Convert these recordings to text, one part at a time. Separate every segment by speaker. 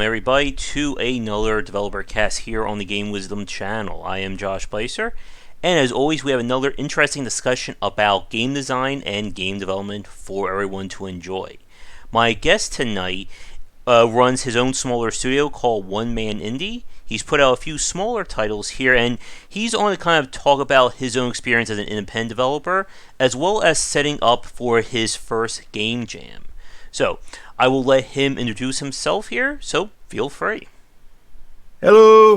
Speaker 1: Everybody to another developer cast here on the Game Wisdom channel. I am Josh Placer, and as always, we have another interesting discussion about game design and game development for everyone to enjoy. My guest tonight runs his own smaller studio called One Man Indie. He's put out a few smaller titles here, and he's on to kind of talk about his own experience as an independent developer, as well as setting up for his first game jam. So, I will let him introduce himself here, so feel free.
Speaker 2: Hello.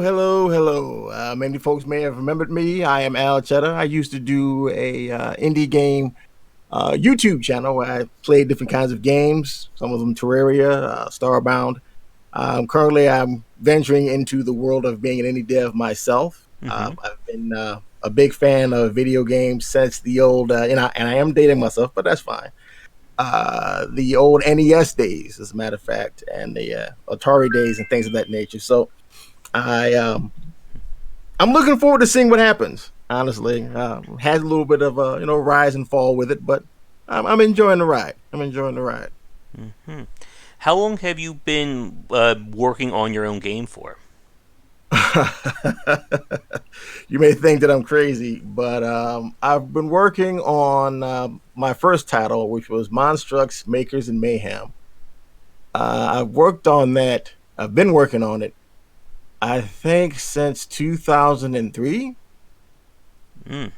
Speaker 2: Many folks may have remembered me. I am Al Cheddar. I used to do a indie game YouTube channel where I played different kinds of games. Some of them Terraria, Starbound. Currently, I'm venturing into the world of being an indie dev myself.
Speaker 1: Mm-hmm.
Speaker 2: I've been a big fan of video games since the old, and I am dating myself, but that's fine. The old NES days, as a matter of fact, and the Atari days and things of that nature. So I'm looking forward to seeing what happens. Honestly, had a little bit of a rise and fall with it, but I'm enjoying the ride. I'm enjoying the ride.
Speaker 1: Mm-hmm. How long have you been working on your own game for?
Speaker 2: You may think that I'm crazy, but I've been working on my first title, which was Monstrous, Makers and Mayhem. I've worked on that. I've been working on it, I think, since 2003.
Speaker 1: Mm.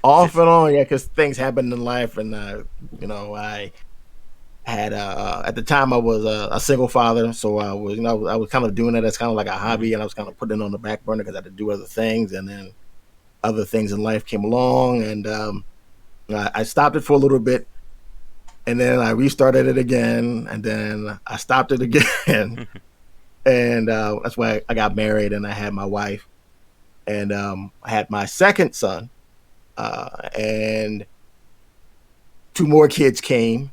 Speaker 2: Off
Speaker 1: Fifth.
Speaker 2: and on, yeah, because things happen in life, and I had at the time I was a single father, so I was kind of doing it as kind of like a
Speaker 1: Mm-hmm.
Speaker 2: hobby, and I was kind of putting it on the back burner because I had to do other things, and then other things in life came along, and I stopped it for a little bit, and then I restarted it again, and then I stopped it again, and that's why I got married and I had my wife, and I had my second son, and two more kids came.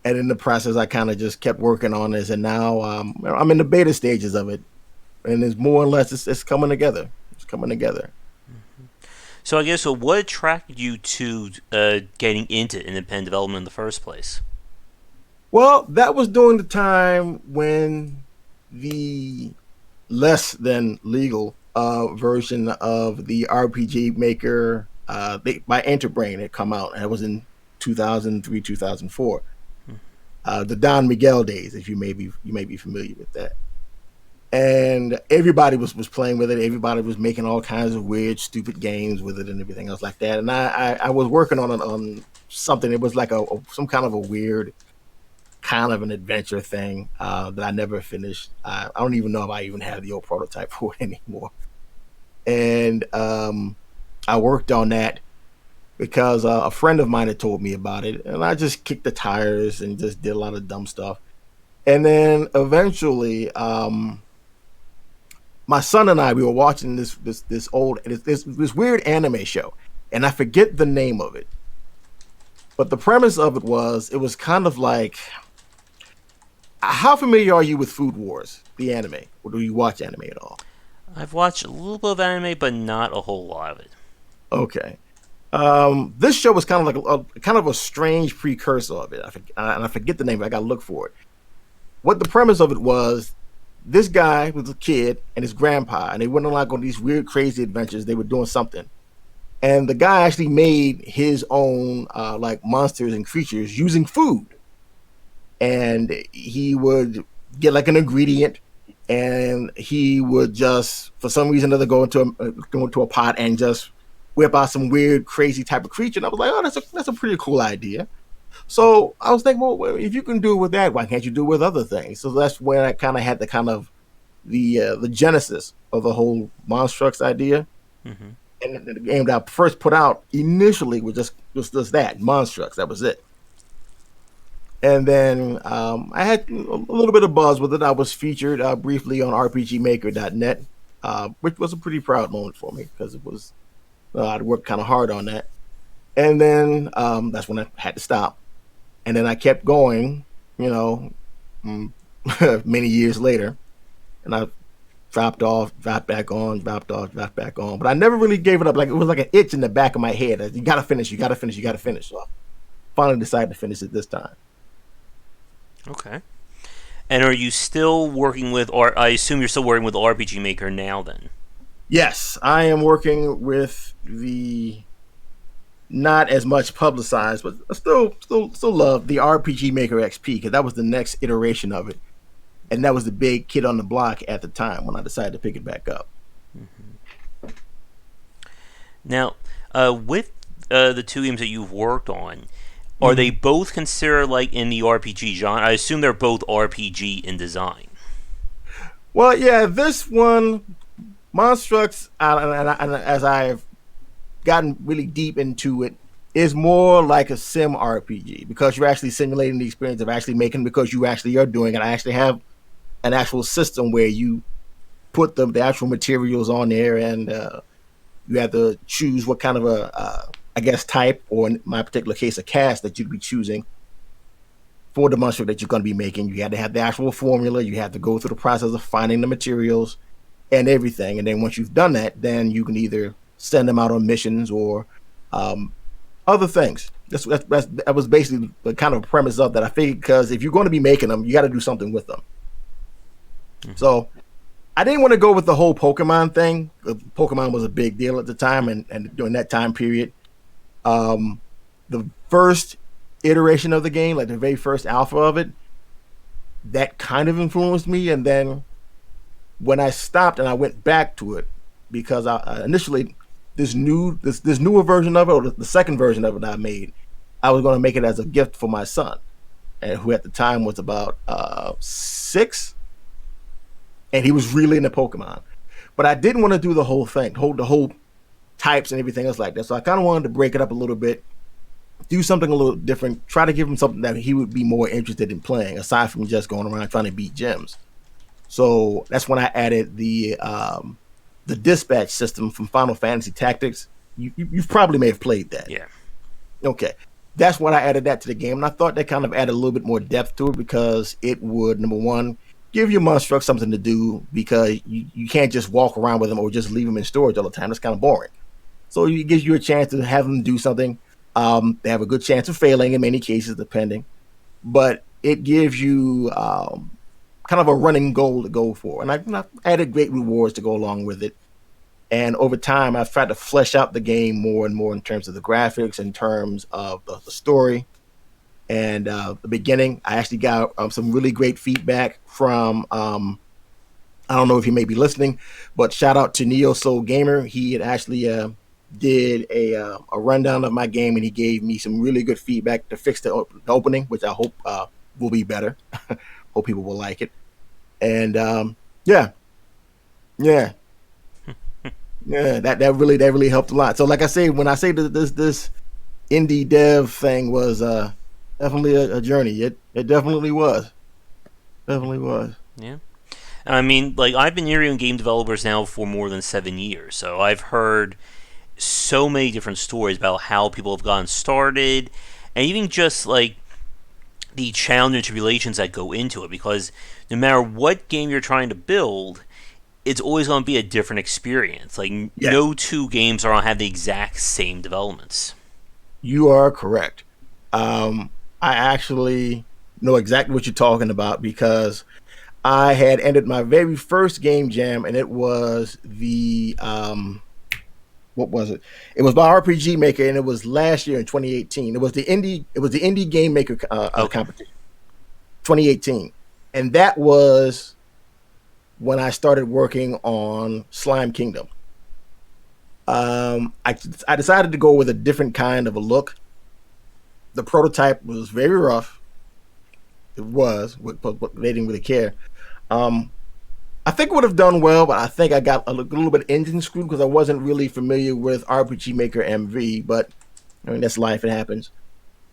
Speaker 2: And in the process, I kind of just kept working on this, and now I'm in the beta stages of it, and it's more or less it's coming together. It's coming together.
Speaker 1: So I guess what attracted you to getting into independent development in the first place?
Speaker 2: Well, that was during the time when the less than legal version of the RPG Maker by Enterbrain had come out, and it was in 2003, 2004. The Don Miguel days, if you may be familiar with that. And everybody was playing with it. Everybody was making all kinds of weird, stupid games with it and everything else like that. And I was working on something. It was like some kind of a weird kind of an adventure thing that I never finished. I don't even know if I even have the old prototype for it anymore. And I worked on that because a friend of mine had told me about it, and I just kicked the tires and just did a lot of dumb stuff. And then eventually, my son and I, we were watching this old this weird anime show, and I forget the name of it. But the premise of it was kind of like, how familiar are you with Food Wars, the anime, or do you watch anime at all?
Speaker 1: I've watched a little bit of anime, but not a whole lot of it.
Speaker 2: Okay. This show was kind of like kind of a strange precursor of it. And I forget the name. I got to look for it. What the premise of it was, this guy was a kid and his grandpa, and they went on like on these weird, crazy adventures. They were doing something, and the guy actually made his own like monsters and creatures using food. And he would get like an ingredient, and he would just for some reason or other go into a pot and just whip out some weird, crazy type of creature. And I was like, oh, that's a pretty cool idea. So I was thinking, well, if you can do it with that, why can't you do it with other things? So that's where I kind of had the kind of the genesis of the whole Monstrux idea.
Speaker 1: Mm-hmm.
Speaker 2: And the game that I first put out initially was just that Monstrux. That was it. And then I had a little bit of buzz with it. I was featured briefly on RPGmaker.net, which was a pretty proud moment for me because it was I'd worked kind of hard on that. And then that's when I had to stop. And then I kept going, you know, mm, many years later, and I dropped off, dropped back on, dropped off, dropped back on. But I never really gave it up. Like it was like an itch in the back of my head. You got to finish. You got to finish. You got to finish. So I finally decided to finish it this time.
Speaker 1: Okay. And are you still working with, or I assume you're still working with RPG Maker now then?
Speaker 2: Yes, I am working with the not as much publicized, but still love the RPG Maker XP because that was the next iteration of it, and that was the big kid on the block at the time when I decided to pick it back up.
Speaker 1: Now, with the two games that you've worked on, are they
Speaker 2: Mm-hmm.
Speaker 1: both considered like in the RPG genre? I assume they're both RPG in design.
Speaker 2: Well, yeah, this one, Monstrous, and as I've gotten really deep into it, is more like a sim RPG because you're actually simulating the experience of actually making because you actually are doing it. I actually have an actual system where you put the actual materials on there and you have to choose what kind of I guess, type, or in my particular case, a cast that you'd be choosing for the monster that you're going to be making. You had to have the actual formula. You have to go through the process of finding the materials and everything. And then once you've done that, then you can either send them out on missions or um, other things. That was basically the kind of premise of that. I figured because if you're going to be making them, you got to do something with them.
Speaker 1: Mm-hmm.
Speaker 2: So I didn't want to go with the whole Pokemon thing. Pokemon was a big deal at the time, and during that time period, um, the first iteration of the game, like the very first alpha of it, that kind of influenced me. And then when I stopped and I went back to it, because I initially this newer version of it, or the second version of it I made, I was going to make it as a gift for my son, and who at the time was about 6, and he was really into Pokemon. But I didn't want to do the whole thing, hold the whole types and everything else like that. So I kind of wanted to break it up a little bit, do something a little different, try to give him something that he would be more interested in playing, aside from just going around trying to beat gyms. So that's when I added the dispatch system from Final Fantasy Tactics. You probably may have played that.
Speaker 1: Yeah.
Speaker 2: Okay. That's when I added that to the game. And I thought that kind of added a little bit more depth to it because it would, number one, give your Monstrux something to do because you can't just walk around with them or just leave them in storage all the time. That's kind of boring. So it gives you a chance to have them do something. They have a good chance of failing in many cases, depending. But it gives you kind of a running goal to go for. And I added great rewards to go along with it. And over time, I've tried to flesh out the game more and more in terms of the graphics, in terms of the story. And the beginning, I actually got some really great feedback from, I don't know if he may be listening, but shout out to Neo Soul Gamer. He had actually did a rundown of my game, and he gave me some really good feedback to fix the opening, which I hope will be better. Hope people will like it. And yeah, yeah, yeah, that really helped a lot. So, like I say, when I say that this indie dev thing was definitely a journey, it definitely was, definitely was.
Speaker 1: Yeah. I mean, like I've been interviewing game developers now for more than 7 years, so I've heard so many different stories about how people have gotten started, and even just like the challenge and tribulations that go into it. Because no matter what game you're trying to build, it's always going to be a different experience. Like
Speaker 2: Yeah,
Speaker 1: no two games are going to have the exact same developments.
Speaker 2: you are correct. I actually know exactly what you're talking about because I had ended my very first game jam, and it was the what was it? It was by RPG Maker, and it was last year in 2018. It was the indie game maker
Speaker 1: Okay.
Speaker 2: competition, 2018, and that was when I started working on Slime Kingdom. I decided to go with a different kind of a look. The prototype was very rough. It was, but they didn't really care. Um, I think it would have done well, but I think I got a little bit engine screwed because I wasn't really familiar with RPG Maker MV. But I mean, that's life; it happens.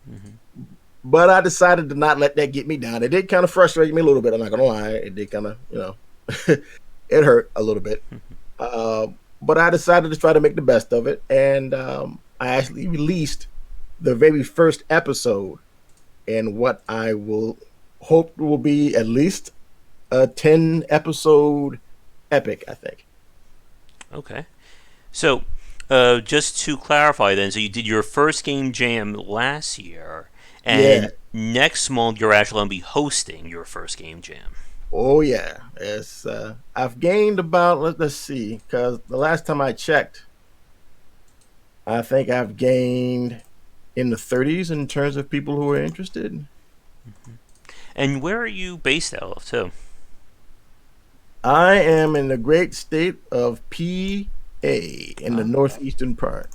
Speaker 1: Mm-hmm.
Speaker 2: But I decided to not let that get me down. It did kind of frustrate me a little bit. I'm not gonna lie; it did kind of, it hurt a little bit. Uh, but I decided to try to make the best of it, and I actually released the very first episode in what I will hope will be at least a 10 episode epic, I think.
Speaker 1: Okay. So, just to clarify, then, so you did your first game jam last year, and
Speaker 2: Yeah.
Speaker 1: next month you're actually going to be hosting your first game jam.
Speaker 2: Oh yeah, it's I've gained about let's see, because the last time I checked, I think I've gained in the 30s in terms of people who are interested.
Speaker 1: And where are you based out of, too?
Speaker 2: I am in the great state of PA in the
Speaker 1: Ah,
Speaker 2: northeastern part.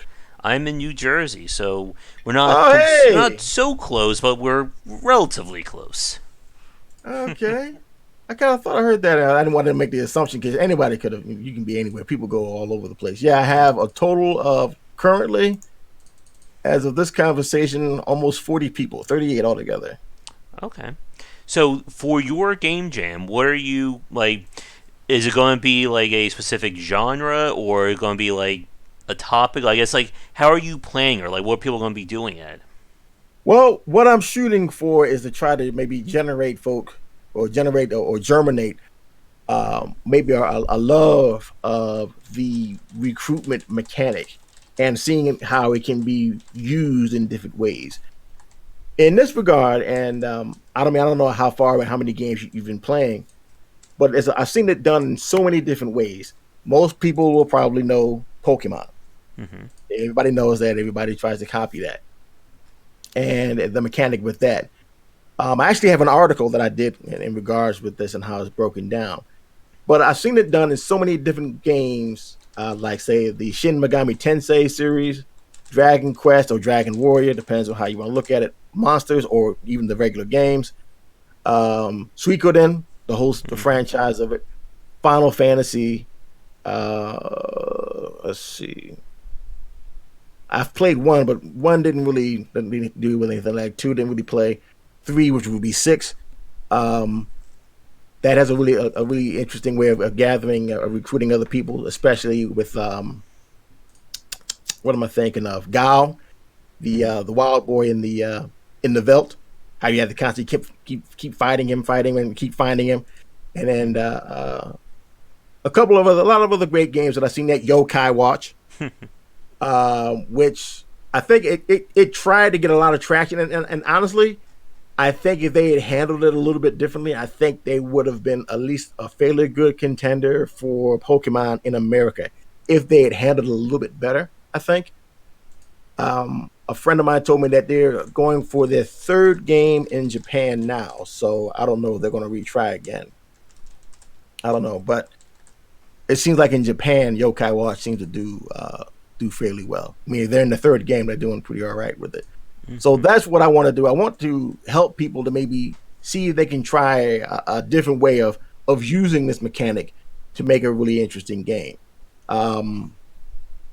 Speaker 1: I'm in New Jersey, so
Speaker 2: Oh
Speaker 1: we're not
Speaker 2: hey,
Speaker 1: so close, but we're relatively close.
Speaker 2: okay. I kind of thought I heard that. I didn't want to make the assumption because anybody could have. You can be anywhere. People go all over the place. Yeah, I have a total of currently, as of this conversation, almost 40 people, 38 altogether.
Speaker 1: Okay. So for your game jam, what are you like? Is it going to be like a specific genre, or is it going to be like a topic? I guess like how are you playing, or like what are people going to be doing at?
Speaker 2: Well, what I'm shooting for is to try to maybe generate folk or generate or germinate maybe a love of the recruitment mechanic and seeing how it can be used in different ways. In this regard, and I don't know how far and how many games you've been playing, but I've seen it done in so many different ways. Most people will probably know Pokemon.
Speaker 1: Mm-hmm.
Speaker 2: Everybody knows that. Everybody tries to copy that, and the mechanic with that. I actually have an article that I did in regards with this and how it's broken down. But I've seen it done in so many different games, like say the Shin Megami Tensei series, Dragon Quest or Dragon Warrior, depends on how you want to look at it. Monsters or even the regular games. Suikoden, the
Speaker 1: Mm-hmm.
Speaker 2: franchise of it. Final Fantasy. Let's see. I've played one, but one didn't do with anything. Like two didn't really play. Three, which would be six. Um, that has a really interesting way of gathering, recruiting other people, especially with what am I thinking of? Gao,
Speaker 1: Mm-hmm.
Speaker 2: the wild boy in the Veld. How you have to constantly keep fighting him, and keep finding him, and then a lot of other great games that I've seen. That Yokai Watch, which I think it tried to get a lot of traction, and honestly, I think if they had handled it a little bit differently, I think they would have been at least a fairly good contender for Pokemon in America if they had handled it a little bit better. I think. A friend of mine told me that they're going for their third game in Japan now, so I don't know if they're going to retry again. I don't know, but it seems like in Japan, Yokai Watch seems to do fairly well. I mean, they're in the third game; they're doing pretty all right with it. So
Speaker 1: Mm-hmm.
Speaker 2: that's what I want to do. I want to help people to maybe see if they can try a different way of using this mechanic to make a really interesting game. Um,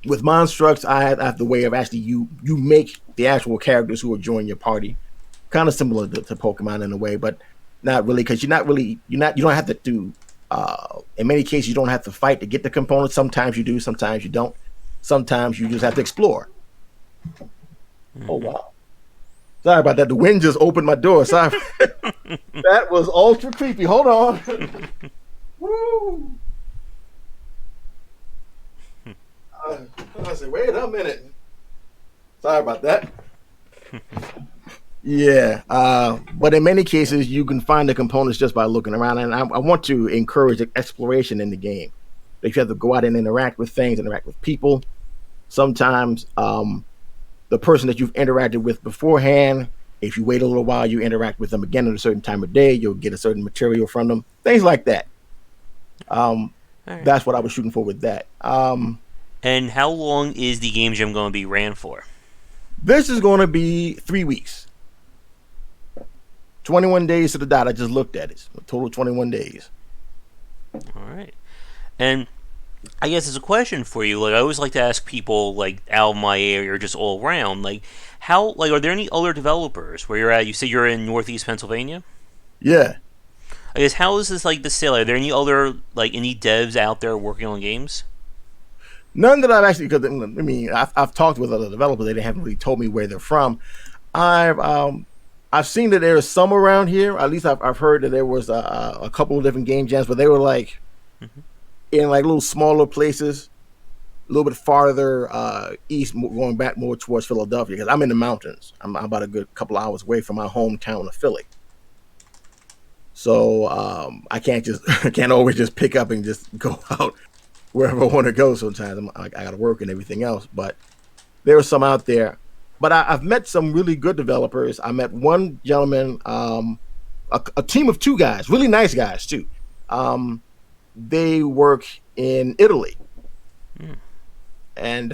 Speaker 2: with Monstrous, I have the way of actually you make the actual characters who will join your party, kind of similar to Pokemon in a way, but not really because you don't have to do. In many cases, you don't have to fight to get the components. Sometimes you do, sometimes you don't. Sometimes you just have to explore. Oh
Speaker 1: Mm-hmm.
Speaker 2: wow! Sorry about that. The wind just opened my door. Sorry. That was ultra creepy. Hold on. Woo! I said, wait a minute. Sorry about that. Yeah, but in many cases, you can find the components just by looking around, and I want to encourage exploration in the game. If you have to go out and interact with things, interact with people, sometimes the person that you've interacted with beforehand, if you wait a little while, you interact with them again at a certain time of day, you'll get a certain material from them, things like that. Um,
Speaker 1: All right.
Speaker 2: that's what I was shooting for with that.
Speaker 1: And how long is the game jam going to be ran for?
Speaker 2: This is going to be 3 weeks, 21 days to the dot. I just looked at it. A total of 21 days.
Speaker 1: All right. And I guess it's a question for you. Like I always like to ask people like out of my area or just all around, like how like are there any other developers where you're at? You say you're in Northeast Pennsylvania.
Speaker 2: Yeah.
Speaker 1: I guess how is this like the sale? Are there any other like any devs out there working on games?
Speaker 2: None that I've actually, because I mean, I've talked with other developers. They haven't really told me where they're from. I've um, I've seen that there is some around here. At least I've heard that there was a couple of different game jams, but they were like
Speaker 1: Mm-hmm.
Speaker 2: in like little smaller places. little bit farther east, going back more towards Philadelphia because I'm in the mountains. I'm about a good couple hours away from my hometown of Philly. So I can't just I can't always just pick up and just go out wherever I want to go. Sometimes I got to work and everything else, but there are some out there. But I've met some really good developers. I met one gentleman, a team of two guys, really nice guys too. They work in Italy,
Speaker 1: Mm.
Speaker 2: and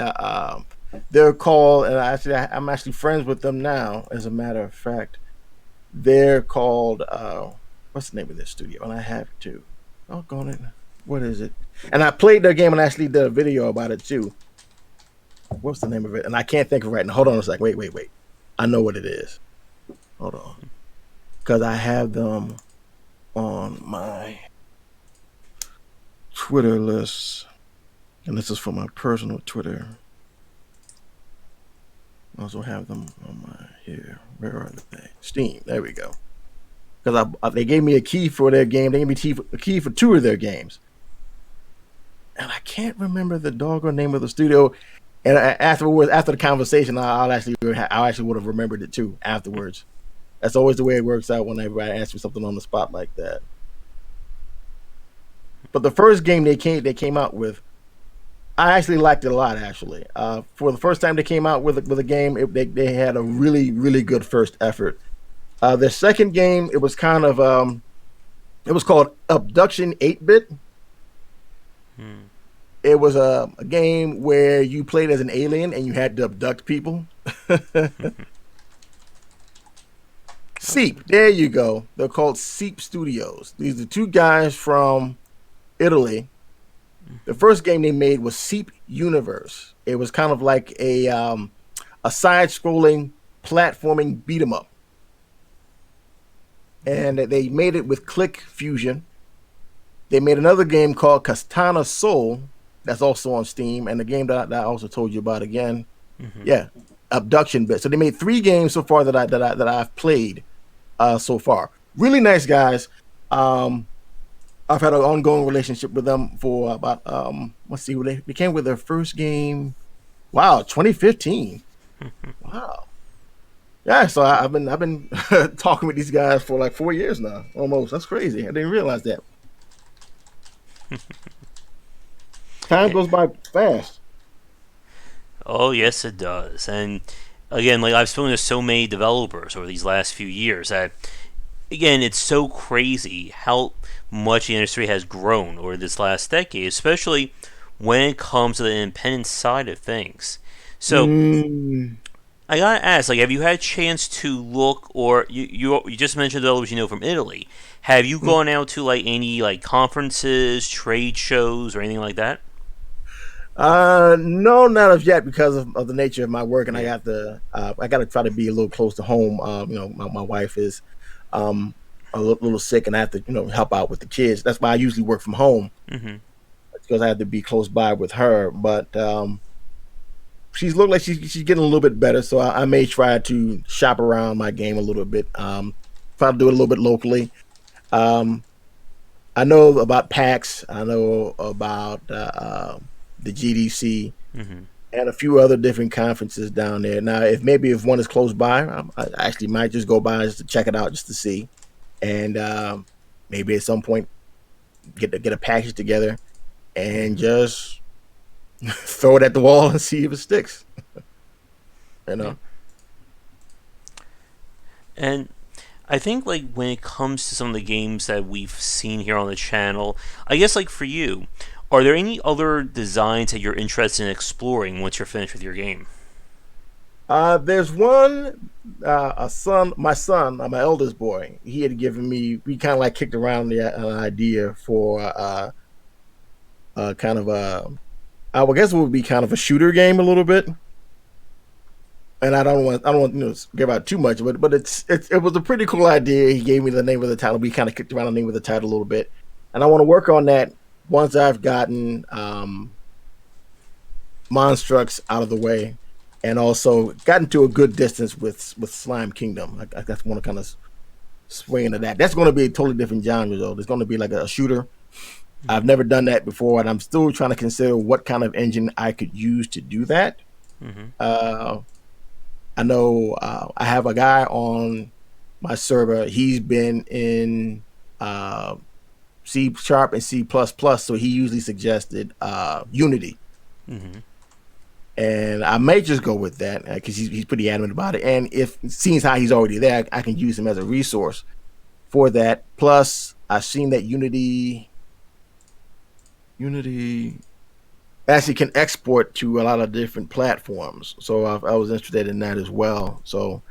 Speaker 2: they're called. And I'm actually friends with them now. As a matter of fact, they're called. What's the name of this studio? And I have to. Oh, go on it. What is it? And I played their game and actually did a video about it too. What's the name of it? And I can't think of it right now. Hold on a second. Wait. I know what it is. Hold on. Because I have them on my Twitter list. And this is for my personal Twitter. I also have them on my here. Where are they? Steam. There we go. Because they gave me a key for their game. They gave me a key for two of their games. And I can't remember the doggone name of the studio. And afterwards, after the conversation, I actually would have remembered it too afterwards. That's always the way it works out whenever I ask for something on the spot like that. But the first game they came out with, I actually liked it a lot. Actually, for the first time they came out with a game, they had a really good first effort. Their second game, it was kind of it was called Abduction 8-Bit.
Speaker 1: Hmm.
Speaker 2: It was a game where you played as an alien and you had to abduct people. Seep, there you go. They're called Seep Studios. These are two guys from Italy. The first game they made was Seep Universe. It was kind of like a side-scrolling platforming beat 'em up, and they made it with Click Fusion. They made another game called Castana Soul that's also on Steam, and the game that I also told you about again,
Speaker 1: Mm-hmm.
Speaker 2: yeah, Abduction Bit. So they made three games so far that I've played so far. Really nice guys. I've had an ongoing relationship with them for about let's see, they came with their first game. Wow, 2015. Wow. Yeah, so I've been talking with these guys for like 4 years now, almost. That's crazy. I didn't realize that. Time goes by fast.
Speaker 1: Oh yes, it does. And again, like I've spoken to so many developers over these last few years that again, it's so crazy how much the industry has grown over this last decade, especially when it comes to the independent side of things. So
Speaker 2: Mm,
Speaker 1: I gotta ask, like, have you had a chance to look, or you just mentioned developers you know from Italy? Have you
Speaker 2: mm.
Speaker 1: gone out to like any like conferences, trade shows, or anything like that?
Speaker 2: No, not of yet because of the nature of my work, and
Speaker 1: Yeah.
Speaker 2: I got to try to be a little close to home. My wife is um little sick, and I have to help out with the kids. That's why I usually work from home
Speaker 1: Mm-hmm.
Speaker 2: because I have to be close by with her. But she's looked like she's getting a little bit better, so I may try to shop around my game a little bit. Try to do it a little bit locally. Um, I know about PAX. I know about the GDC
Speaker 1: Mm-hmm.
Speaker 2: and a few other different conferences down there. Now, if one is close by, I actually might just go by just to check it out, just to see, and maybe at some point get a package together and
Speaker 1: Mm-hmm.
Speaker 2: just throw it at the wall and see if it sticks. You
Speaker 1: Yeah.
Speaker 2: know.
Speaker 1: And I think like when it comes to some of the games that we've seen here on the channel, I guess like for you, are there any other designs that you're interested in exploring once you're finished with your game?
Speaker 2: There's one, my son, my eldest boy. He had given me. We kind of like kicked around the idea for kind of I would guess it would be kind of a shooter game a little bit. And I don't want give out too much, but it was a pretty cool idea. He gave me the name of the title. We kind of kicked around the name of the title a little bit, and I want to work on that once I've gotten Monstrous out of the way, and also gotten to a good distance with Slime Kingdom. I just want to kind of swing into that. That's going to be a totally different genre though. There's going to be like a shooter, I've never done that before, and I'm still trying to consider what kind of engine I could use to do that.
Speaker 1: Mm-hmm.
Speaker 2: Uh, I know I have a guy on my server. He's been in uh, C sharp and C plus plus, so he usually suggested Unity,
Speaker 1: Mm-hmm.
Speaker 2: and I may just go with that because he's pretty adamant about it. And if seeing how he's already there, I can use him as a resource for that. Plus, I've seen that Unity actually can export to a lot of different platforms, so I was interested in that as well. So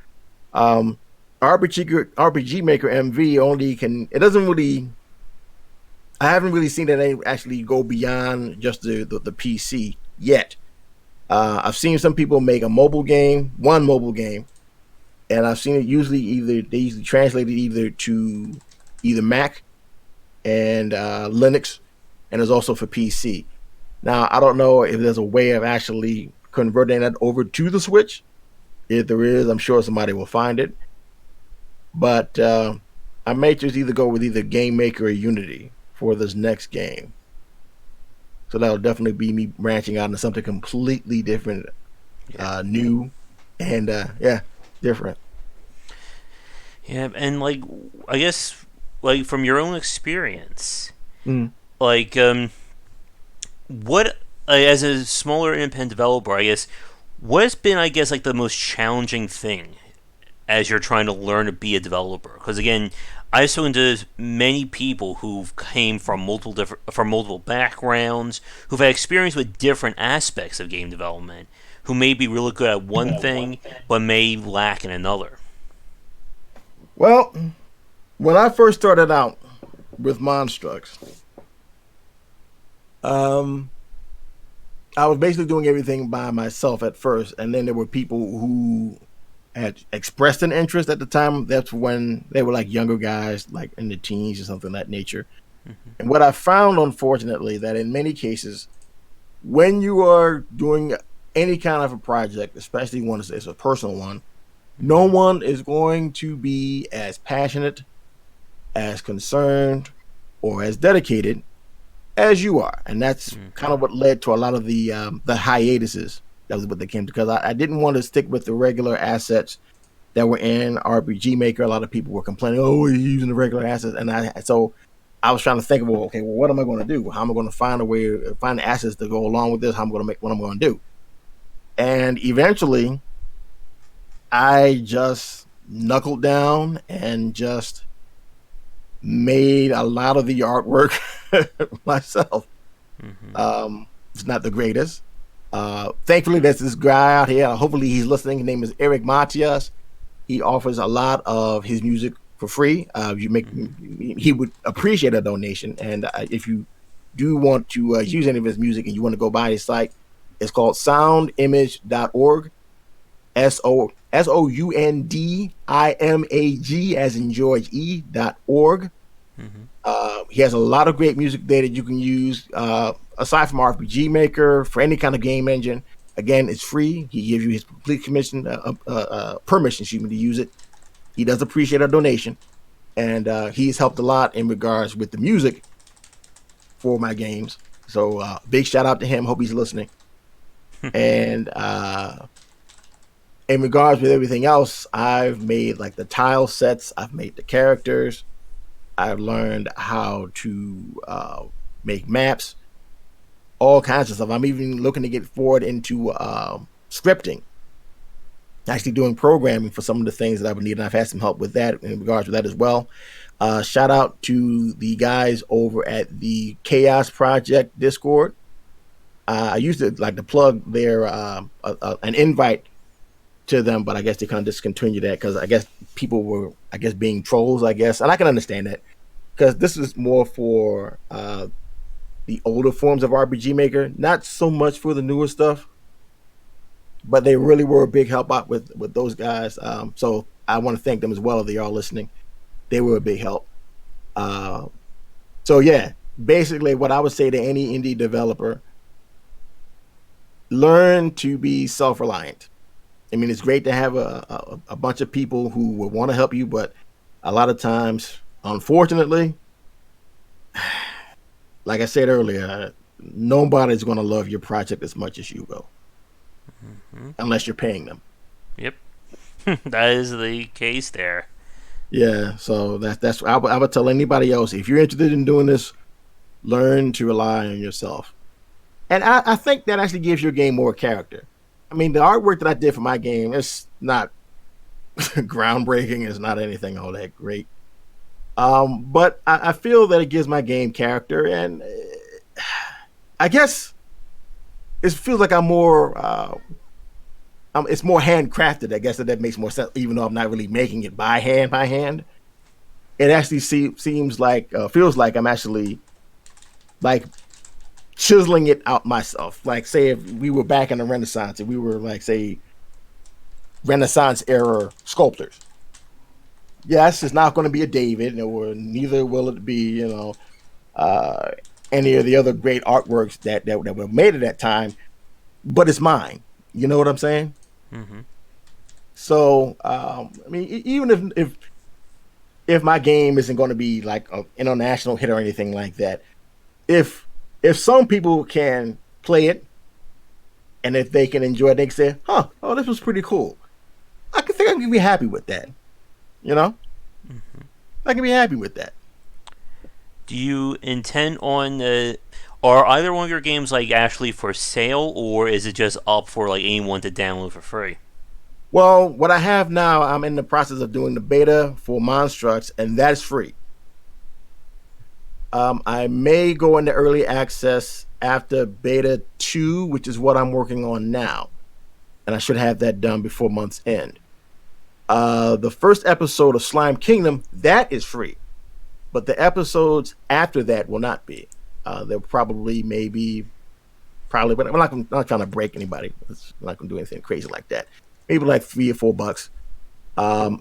Speaker 2: um, RPG Maker MV only can it doesn't really I haven't really seen that they actually go beyond just the PC yet. I've seen some people make a mobile game, one mobile game, and I've seen it usually either they usually translate it either to either Mac and Linux, and it's also for PC. Now I don't know if there's a way of actually converting that over to the Switch. If there is, I'm sure somebody will find it. But I may just either go with either Game Maker or Unity for this next game. So that'll definitely be me branching out into something completely different,
Speaker 1: Yeah.
Speaker 2: new, and yeah, different.
Speaker 1: Yeah, and like I guess like from your own experience,
Speaker 2: Mm.
Speaker 1: like what as a smaller independent developer, I guess what has been I guess like the most challenging thing as you're trying to learn to be a developer? Because again, I've spoken to many people who came from multiple backgrounds, who've had experience with different aspects of game development, who may be really good at one thing but may lack in another.
Speaker 2: Well, when I first started out with Monstrous, um, I was basically doing everything by myself at first, and then there were people who had expressed an interest at the time. That's when they were like younger guys, like in the teens or something of that nature. And what I found, unfortunately, that in many cases, when you are doing any kind of a project, especially one that's a personal one, no one is going to be as passionate, as concerned, or as dedicated as you are, and that's kind of what led to a lot of the hiatuses. That was what they came to because I didn't want to stick with the regular assets that were in RPG Maker. A lot of people were complaining, "Oh, you're using the regular assets," and I was trying to think of, well, okay, well, what am I going to do? How am I going to find a way, find assets to go along with this? How am I going to make what I'm going to do? And eventually, I just knuckled down and just made a lot of the artwork myself.
Speaker 1: Mm-hmm.
Speaker 2: It's not the greatest. Thankfully, there's this guy out here. Hopefully, he's listening. His name is Eric Matias. He offers a lot of his music for free. He would appreciate a donation. And if you do want to use any of his music and you want to go by his site, it's called soundimage.org. SOUNDIMAG as in George E.org.
Speaker 1: Mm-hmm.
Speaker 2: He has a lot of great music there that you can use aside from RPG Maker for any kind of game engine. Again, it's free. He gives you his complete permission, excuse me, to use it. He does appreciate a donation, and he's helped a lot in regards with the music for my games. So big shout out to him. Hope he's listening. And in regards with everything else, I've made like the tile sets. I've made the characters. I've learned how to make maps, all kinds of stuff. I'm even looking to get forward into scripting, actually doing programming for some of the things that I would need. And I've had some help with that in regards to that as well. Shout out to the guys over at the Chaos Project Discord. I used to like to plug their an invite to them, but I guess they kind of discontinued that because I guess people were, I guess, being trolls, I guess, and I can understand that because this is more for the older forms of RPG Maker, not so much for the newer stuff, but they really were a big help out with those guys. So I want to thank them as well if they are listening. They were a big help. Uh, so yeah, basically, what I would say to any indie developer: learn to be self-reliant. I mean, it's great to have a bunch of people who will want to help you, but a lot of times, unfortunately, like I said earlier, nobody's going to love your project as much as you will,
Speaker 1: Hmm.
Speaker 2: unless you're paying them.
Speaker 1: Yep, that is the case there.
Speaker 2: Yeah, so that's I would tell anybody else if you're interested in doing this, learn to rely on yourself. And I think that actually gives your game more character. I mean, the artwork that I did for my game is not groundbreaking. It's not anything all that great. But I feel that it gives my game character, and I guess it feels like I'm more. It's more handcrafted. I guess that makes more sense, even though I'm not really making it by hand. By hand, it actually seems like feels like I'm actually like chiseling it out myself. Like, say if we were back in the Renaissance, if we were like, say, Renaissance era sculptors. Yes, it's not going to be a David, or neither will it be, uh, any of the other great artworks that were made at that time. But it's mine. You know what I'm saying?
Speaker 1: Hmm.
Speaker 2: So, I mean, even if my game isn't going to be like an international hit or anything like that, if if some people can play it and if they can enjoy it, they can say, "Huh, oh, this was pretty cool." I can think I can be happy with that. You know, I can be happy with that.
Speaker 1: Do you intend on are either one of your games like actually for sale, or is it just up for like anyone to download for free?
Speaker 2: Well, what I have now, I'm in the process of doing the beta for Monstrous, and that's free. I may go into early access after beta 2, which is what I'm working on now, and I should have that done before month's end. The first episode of Slime Kingdom, that is free, but the episodes after that will not be. They'll probably, maybe, probably, but I'm not trying to break anybody. I'm not going to do anything crazy like that. Maybe like $3 or $4.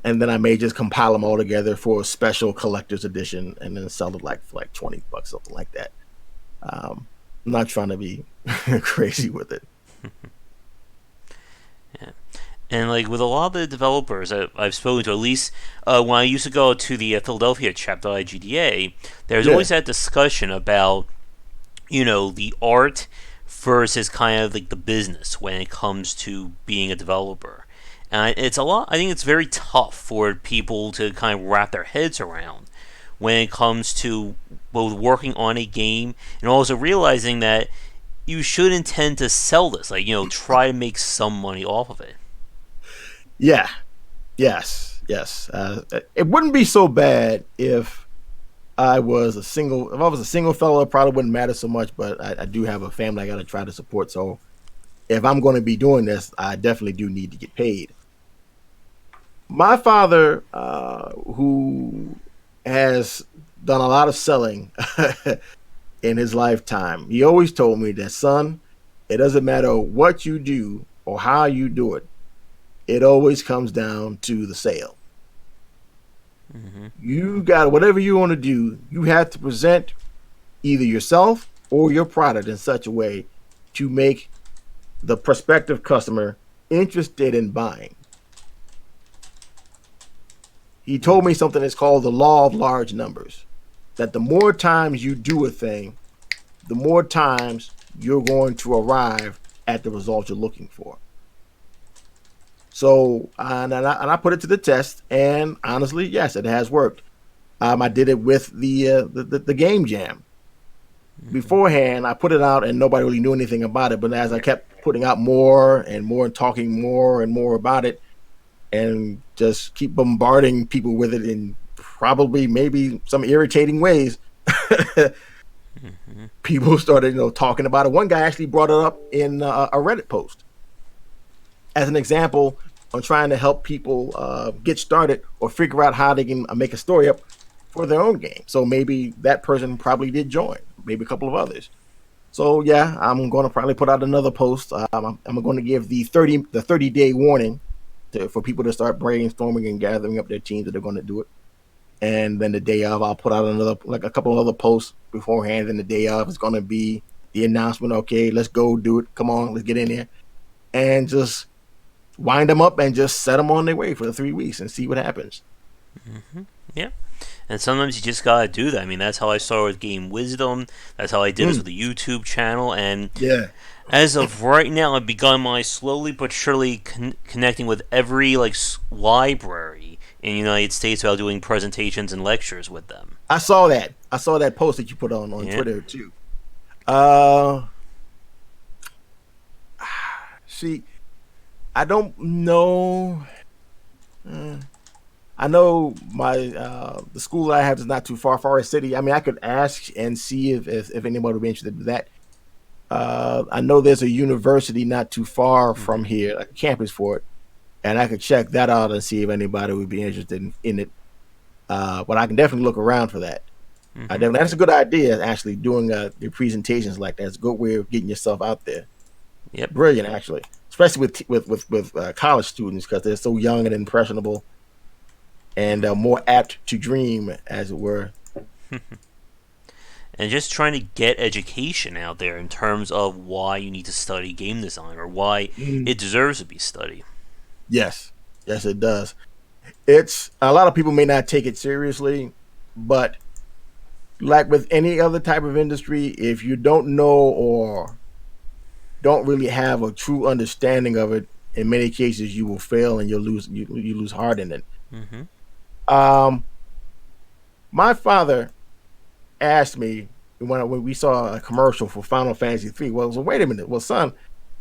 Speaker 2: And then I may just compile them all together for a special collector's edition and then sell it like for like $20, something like that. I'm not trying to be crazy with it.
Speaker 1: Yeah. And like with a lot of the developers I've spoken to, at least when I used to go to the Philadelphia chapter of IGDA, there's
Speaker 2: Yeah,
Speaker 1: always that discussion about the art versus kind of like the business when it comes to being a developer. And it's a lot. I think it's very tough for people to kind of wrap their heads around when it comes to both working on a game and also realizing that you should intend to sell this, like try to make some money off of it.
Speaker 2: yeah, yes. It wouldn't be so bad if I was a single. If I was a single fellow, it probably wouldn't matter so much. But I do have a family I got to try to support. So if I'm going to be doing this, I definitely do need to get paid. My father, who has done a lot of selling in his lifetime, he always told me that, son, it doesn't matter what you do or how you do it, it always comes down to the sale.
Speaker 1: Hmm.
Speaker 2: You got whatever you want to do, you have to present either yourself or your product in such a way to make the prospective customer interested in buying. He told me something that's called the law of large numbers. That the more times you do a thing, the more times you're going to arrive at the result you're looking for. So, and I put it to the test, and honestly, yes, it has worked. I did it with the game jam.
Speaker 1: Hmm.
Speaker 2: Beforehand, I put it out, and nobody really knew anything about it. But as I kept putting out more and more, and talking more and more about it, and just keep bombarding people with it in probably maybe some irritating ways,
Speaker 1: Hmm.
Speaker 2: people started talking about it. One guy actually brought it up in a Reddit post as an example on trying to help people get started or figure out how they can make a story up for their own game. So maybe that person probably did join, maybe a couple of others. So yeah, I'm going to probably put out another post. I'm going to give the 30-day warning for people to start brainstorming and gathering up their teams that are going to do it. And then the day of, I'll put out another, like a couple of other posts beforehand. And the day of is going to be the announcement. Okay, let's go do it. Come on, let's get in there and just wind them up and just set them on their way for the 3 weeks and see what happens.
Speaker 1: Hmm. Yeah. And sometimes you just gotta do that. I mean, that's how I started with Game Wisdom. That's how I did this
Speaker 2: Mm,
Speaker 1: with the YouTube channel. And
Speaker 2: yeah,
Speaker 1: as of right now, I've begun my slowly but surely connecting with every library in the United States while doing presentations and lectures with them.
Speaker 2: I saw that. I saw that post that you put on
Speaker 1: Yeah.
Speaker 2: Twitter too. Uh, see, I don't know. Uh, I know my the school I have is not too far, Forest City. I mean, I could ask and see if anybody would be interested in that. I know there's a university not too far from
Speaker 1: Mm-hmm.
Speaker 2: here, like a campus for it, and I could check that out and see if anybody would be interested in it. But I can definitely look around for that.
Speaker 1: Mm-hmm.
Speaker 2: That's a good idea. Actually, doing the presentations like that is a good way of getting yourself out there.
Speaker 1: Yep.
Speaker 2: Brilliant, actually, especially with college students because they're so young and impressionable and more apt to dream, as it were.
Speaker 1: And just trying to get education out there in terms of why you need to study game design or why
Speaker 2: Mm.
Speaker 1: it deserves to be studied.
Speaker 2: Yes, yes, it does. It's a lot of people may not take it seriously, but like with any other type of industry, if you don't know or don't really have a true understanding of it, in many cases you will fail and you lose heart in it.
Speaker 1: Mm-hmm.
Speaker 2: Um, my father asked me when we saw a commercial for Final Fantasy 3. Well, so wait a minute. Well, son,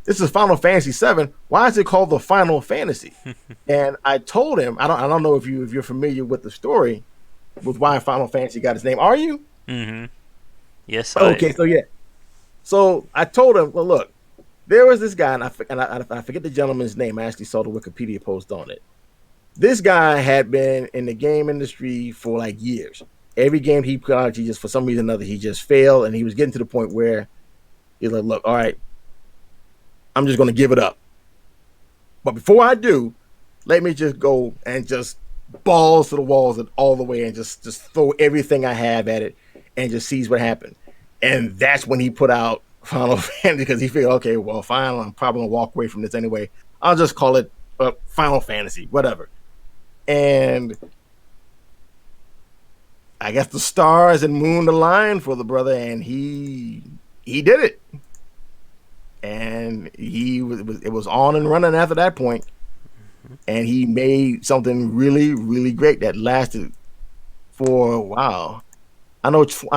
Speaker 2: this is Final Fantasy 7. Why is it called the Final Fantasy? And I told him, I don't know if you're familiar with the story with why Final Fantasy got its name. Are you?
Speaker 1: Mm-hmm. Yes, I
Speaker 2: Okay,
Speaker 1: am.
Speaker 2: so yeah. So I told him, well, look, there was this guy, and I forget the gentleman's name. I actually saw the Wikipedia post on it. This guy had been in the game industry for like years. Every game he put out, he just for some reason or another he just failed, and he was getting to the point where he's like, "Look, all right, I'm just going to give it up. But before I do, let me just go and just balls to the walls and all the way, and just throw everything I have at it, and just sees what happened." And that's when he put out Final Fantasy because he figured, okay, well, fine, I'm probably gonna walk away from this anyway. I'll just call it Final Fantasy, whatever. And I guess the stars and moon aligned for the brother, and he did it, and it was on and running after that point, and he made something really really great that lasted for a while. I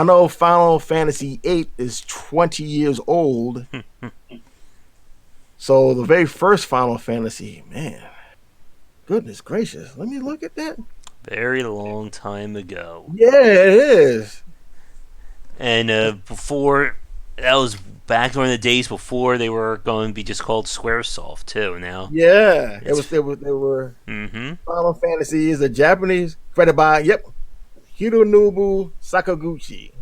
Speaker 2: know Final Fantasy 8 is 20 years old, so the very first Final Fantasy, man, goodness gracious, let me look at that.
Speaker 1: Very long time ago.
Speaker 2: Yeah, it is.
Speaker 1: And before, that was back during the days before they were going to be just called Squaresoft, too. Now,
Speaker 2: Yeah,
Speaker 1: it's.
Speaker 2: they were
Speaker 1: Mm-hmm.
Speaker 2: Final Fantasy is a Japanese created by Hironobu Sakaguchi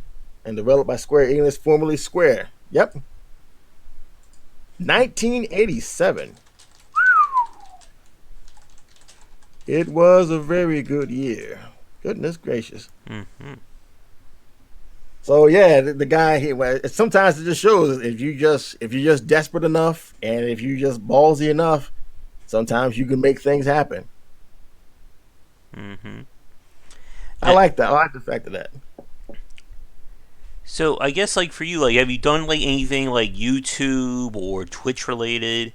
Speaker 2: and developed by Square Enix, formerly Square. Yep, 1987. It was a very good year. Goodness gracious.
Speaker 1: Mm-hmm.
Speaker 2: So yeah, the guy here. Well, sometimes it just shows if you're just desperate enough and if you just ballsy enough, sometimes you can make things happen.
Speaker 1: Mm-hmm.
Speaker 2: I like that. I like the fact of that.
Speaker 1: So I guess for you, have you done anything like YouTube or Twitch related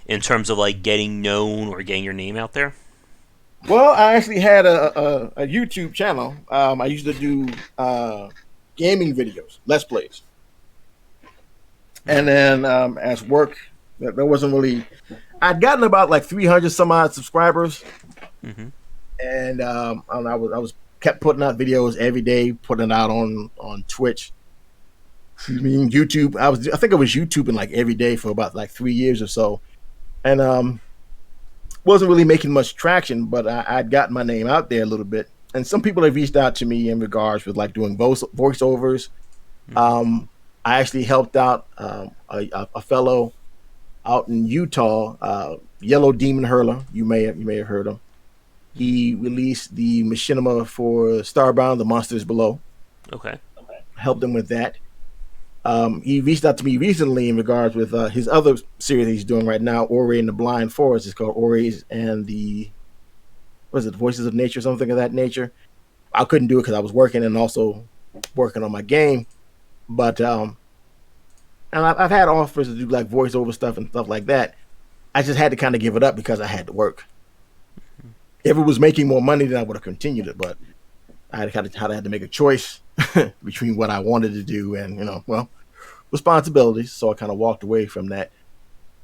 Speaker 1: in terms of getting known or getting your name out there?
Speaker 2: Well, I actually had a YouTube channel. I used to do gaming videos, let's plays, and then as work, there wasn't really. I'd gotten about like 300 some odd subscribers,
Speaker 1: Mm-hmm.
Speaker 2: and I was kept putting out videos every day, putting it out on Twitch. I mean YouTube. I think I was YouTubing like every day for about like 3 years or so, and wasn't really making much traction, but I'd gotten my name out there a little bit. And some people have reached out to me in regards with like doing voiceovers.
Speaker 1: Mm-hmm.
Speaker 2: Um, I actually helped out a fellow out in Utah, Yellow Demon Hurler. You may have heard him.
Speaker 1: Mm-hmm.
Speaker 2: He released the machinima for Starbound: The Monsters Below.
Speaker 1: Okay.
Speaker 2: Helped him with that. He reached out to me recently in regards with his other series he's doing right now, Ori and the Blind Forest. It's called Ori's and the Voices of Nature, something of that nature. I couldn't do it because I was working and also working on my game. But and I've had offers to do like voiceover stuff and stuff like that. I just had to kind of give it up because I had to work. If it was making more money, then I would have continued it. But I had to make a choice between what I wanted to do and well, responsibilities. So I kind of walked away from that.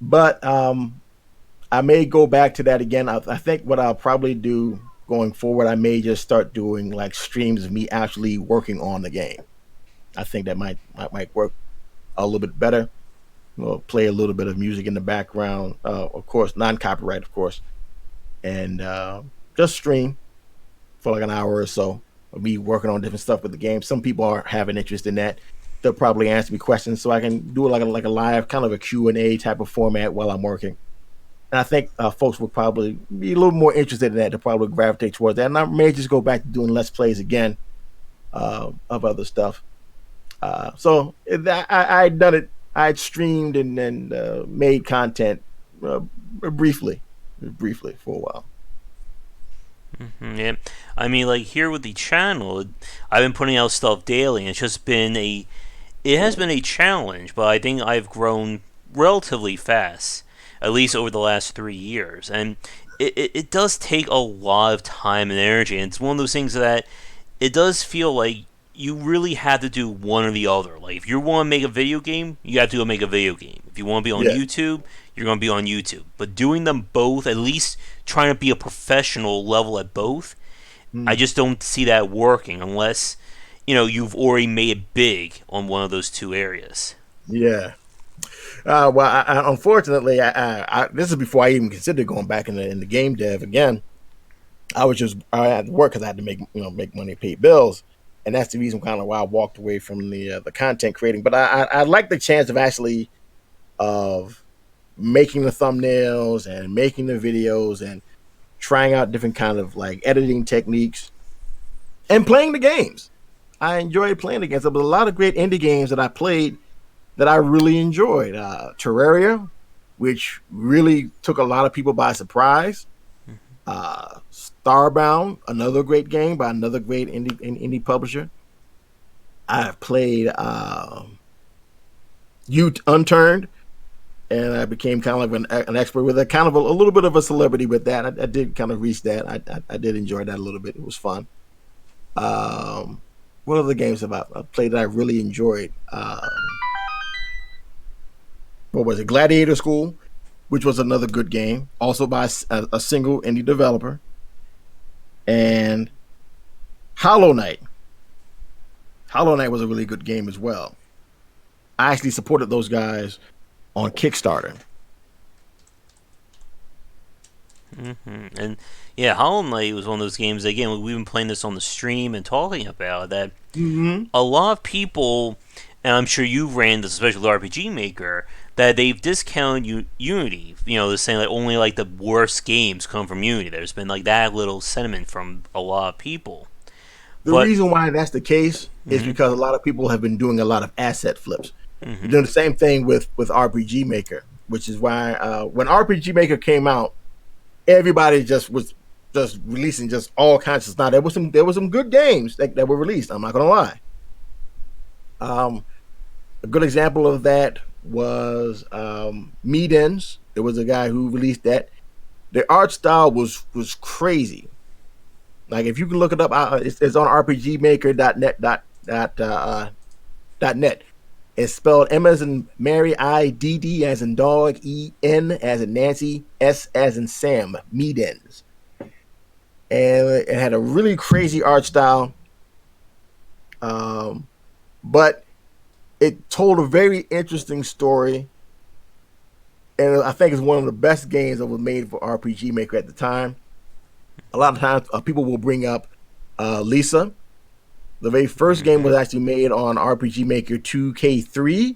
Speaker 2: But I may go back to that again. I think what I'll probably do going forward, I may just start doing like streams of me actually working on the game. I think that might work a little bit better. We'll play a little bit of music in the background, of course, non-copyright, of course, and just stream for like an hour or so of me working on different stuff with the game. Some people are having interest in that. They'll probably answer me questions, so I can do it like a live kind of a Q&A type of format while I'm working. And I think folks will probably be a little more interested in that. They'll probably gravitate towards that. And I may just go back to doing let's plays again of other stuff. I'd done it. I'd streamed and made content uh, briefly for a while.
Speaker 1: Yeah, I mean, like here with the channel, I've been putting out stuff daily, and it has been a challenge, but I think I've grown relatively fast, at least over the last 3 years, and it does take a lot of time and energy, and it's one of those things that it does feel like you really have to do one or the other. Like if you want to make a video game, you have to go make a video game. If you want to be on
Speaker 2: Yeah.
Speaker 1: YouTube, you're going to be on YouTube. But doing them both, at least trying to be a professional level at both, I
Speaker 2: Mm.
Speaker 1: just don't see that working unless you've already made it big on one of those two areas.
Speaker 2: Yeah. Well, unfortunately, this is before I even considered going back in the game dev again. I had to work because I had to make money, pay bills, and that's the reason kind of why I walked away from the content creating. But I like the chance of actually of making the thumbnails and making the videos and trying out different kind of like editing techniques and playing the games. I enjoyed playing the games. There was a lot of great indie games that I played that I really enjoyed. Terraria, which really took a lot of people by surprise. Starbound, another great game by another great indie publisher. I've played Ute Unturned, and I became kind of an expert with it, kind of a little bit of a celebrity with that. I did kind of reach that. I did enjoy that a little bit. It was fun. Um, what other games have I played that I really enjoyed? What was it? Gladiator School, which was another good game, also by a single indie developer, and Hollow Knight. Hollow Knight was a really good game as well. I actually supported those guys on Kickstarter.
Speaker 1: And yeah, Hollow Knight was one of those games. Again, we've been playing this on the stream and talking about that.
Speaker 2: Mm-hmm.
Speaker 1: A lot of people, and I'm sure you've ran this, especially with RPG Maker, that they've discounted Unity. They're saying like only like the worst games come from Unity. There's been like that little sentiment from a lot of people.
Speaker 2: The
Speaker 1: But
Speaker 2: reason why that's the case is
Speaker 1: mm-hmm,
Speaker 2: because a lot of people have been doing a lot of asset flips. They're
Speaker 1: mm-hmm,
Speaker 2: doing the same thing with RPG Maker, which is why when RPG Maker came out, everybody just was just releasing just all kinds of stuff. There was some good games that were released. I'm not gonna lie. Um, a good example of that was Meedens. There was a guy who released that. The art style was crazy. Like if you can look it up, it's on rpgmaker.net dot net. It's spelled M as in Mary, I D D as in dog, E N as in Nancy, S as in Sam. Meedens, and it had a really crazy art style, um, but it told a very interesting story, and I think it's one of the best games that was made for RPG Maker at the time. A lot of times, people will bring up Lisa. The very first game
Speaker 1: mm-hmm.
Speaker 2: was actually made on RPG Maker 2K3,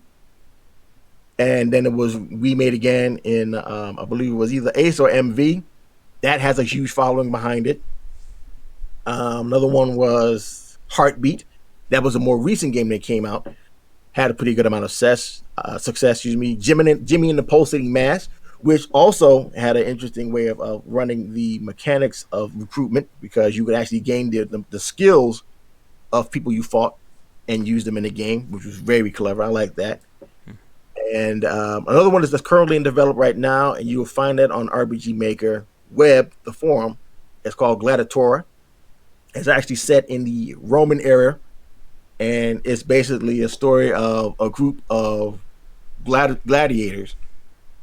Speaker 2: and then it was remade again in I believe it was either Ace or MV. That has a huge following behind it. Another one was Heartbeat. That was a more recent game that came out. Had a pretty good amount of success. Excuse me. Jimmy and the Pulsating Mass, which also had an interesting way of running the mechanics of recruitment because you could actually gain the skills of people you fought and use them in the game, which was very clever. I like that. And another one is that's currently in develop right now, and you will find that on RPG Maker web, the forum. It's called Gladiatora. It's actually set in the Roman era, and it's basically a story of a group of gladiators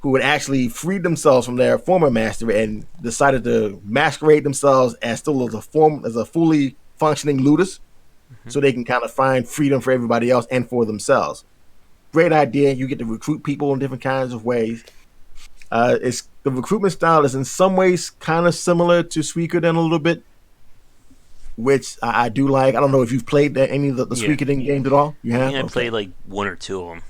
Speaker 2: who had actually freed themselves from their former master and decided to masquerade themselves as still as a fully functioning ludus,
Speaker 1: Mm-hmm.
Speaker 2: so they can kind of find freedom for everybody else and for themselves. Great idea. You get to recruit people in different kinds of ways. It's the recruitment style is in some ways kind of similar to Suikoden a little bit, which I do like. I don't know if you've played any of the
Speaker 1: Yeah.
Speaker 2: Suikoden games at all. You have?
Speaker 1: Yeah, I played
Speaker 2: Okay.
Speaker 1: like one or two of them.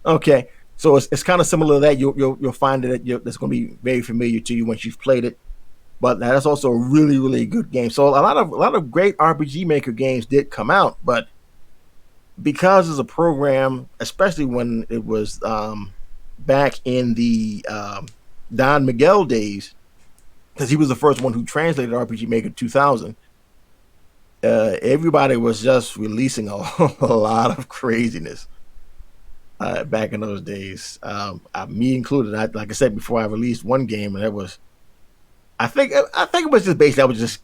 Speaker 2: Okay. So it's kind of similar to that. You'll find that that's going to be very familiar to you once you've played it. But that's also a really really good game. So a lot of great RPG Maker games did come out, but because it's a program, especially when it was back in the Don Miguel days, because he was the first one who translated RPG Maker 2000. Everybody was just releasing a lot of craziness back in those days. Me included. Like I said before, I released one game, and it was. I think it was just basically I was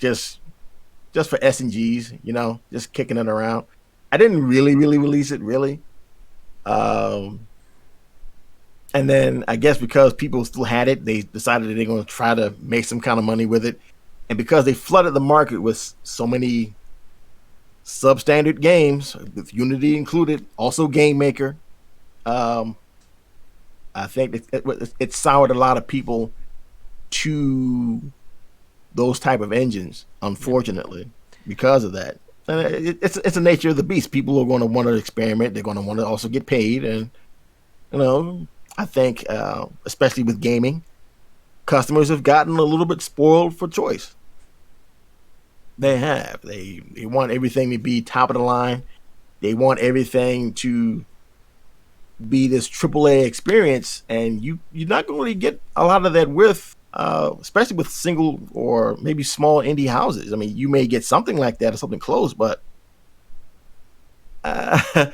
Speaker 2: just for S and Gs, just kicking it around. I didn't really release it really. Um, and then I guess because people still had it, they decided that they're going to try to make some kind of money with it. And because they flooded the market with so many substandard games, with Unity included, also Game Maker, um, I think it soured a lot of people to those type of engines,
Speaker 1: Yep.
Speaker 2: unfortunately, because of that. And it's a nature of the beast. People are going to want to experiment. They're going to want to also get paid, and you know, I think especially with gaming, customers have gotten a little bit spoiled for choice. They have. They want everything to be top of the line. They want everything to be this AAA experience, and you're not going to really get a lot of that with, especially with single or maybe small indie houses. I mean, you may get something like that or something close, but uh,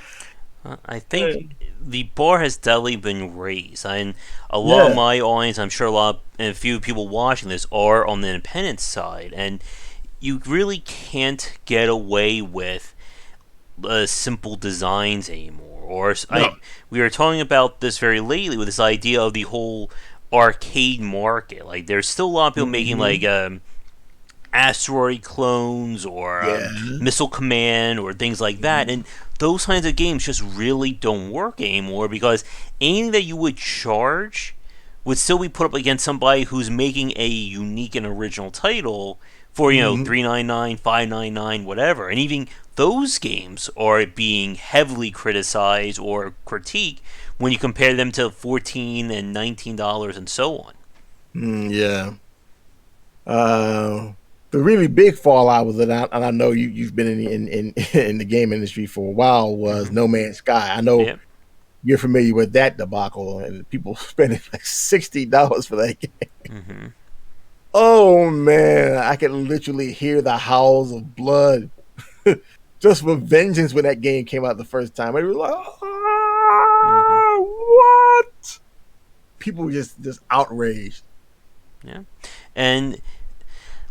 Speaker 1: I think the bar has definitely been raised, and a lot of
Speaker 2: yeah,
Speaker 1: my audience, I'm sure a lot, and a few people watching this are on the independent side, and you really can't get away with simple designs anymore. Or
Speaker 2: no,
Speaker 1: we were talking about this very lately with this idea of the whole arcade market. Like, there's still a lot of people making like
Speaker 2: hmm
Speaker 1: asteroid clones or
Speaker 2: yeah,
Speaker 1: missile command or things like that,
Speaker 2: mhm.
Speaker 1: and those kinds of games just really don't work anymore because anything that you would charge would still be put up against somebody who's making a unique and original title for 399, 599, whatever. And even those games are being heavily criticized or critiqued when you compare them to $14 and $19 and so on.
Speaker 2: Yeah. Uh, the really big fallout was that, and I know you've been in the game industry for a while, was
Speaker 1: Mm-hmm.
Speaker 2: No Man's Sky. I know
Speaker 1: Yep.
Speaker 2: you're familiar with that debacle, and people spending like $60 for that game.
Speaker 1: Mm-hmm.
Speaker 2: Oh man, I can literally hear the howls of blood just for vengeance when that game came out the first time. It was like,
Speaker 1: Mm-hmm.
Speaker 2: what? People were just outraged.
Speaker 1: Yeah. And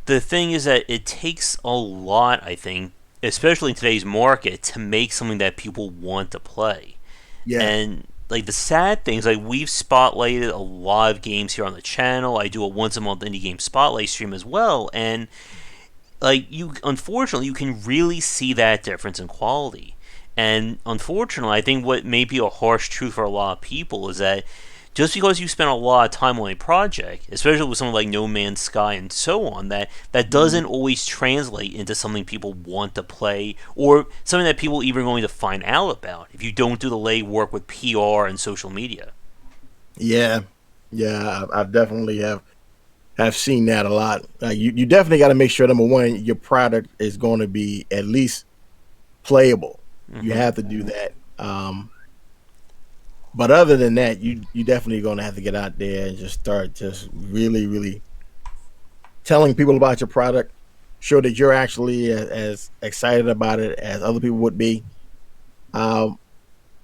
Speaker 1: the thing is that it takes a lot, I think, especially in today's market, to make something that people want to play.
Speaker 2: Yeah.
Speaker 1: And like the sad thing is, like we've spotlighted a lot of games here on the channel. I do a once a month indie game spotlight stream as well, and like you, unfortunately, you can really see that difference in quality. And unfortunately, I think what may be a harsh truth for a lot of people is that just because you spend a lot of time on a project, especially with something like No Man's Sky and so on, that doesn't always translate into something people want to play or something that people even going to find out about if you don't do the legwork with PR and social media.
Speaker 2: Yeah. Yeah. I definitely have seen that a lot. You definitely got to make sure number one, your product is going to be at least playable. You
Speaker 1: Mm-hmm.
Speaker 2: have to do that. But other than that, you definitely gonna have to get out there and just start just really telling people about your product. Show that you're actually as excited about it as other people would be. Um,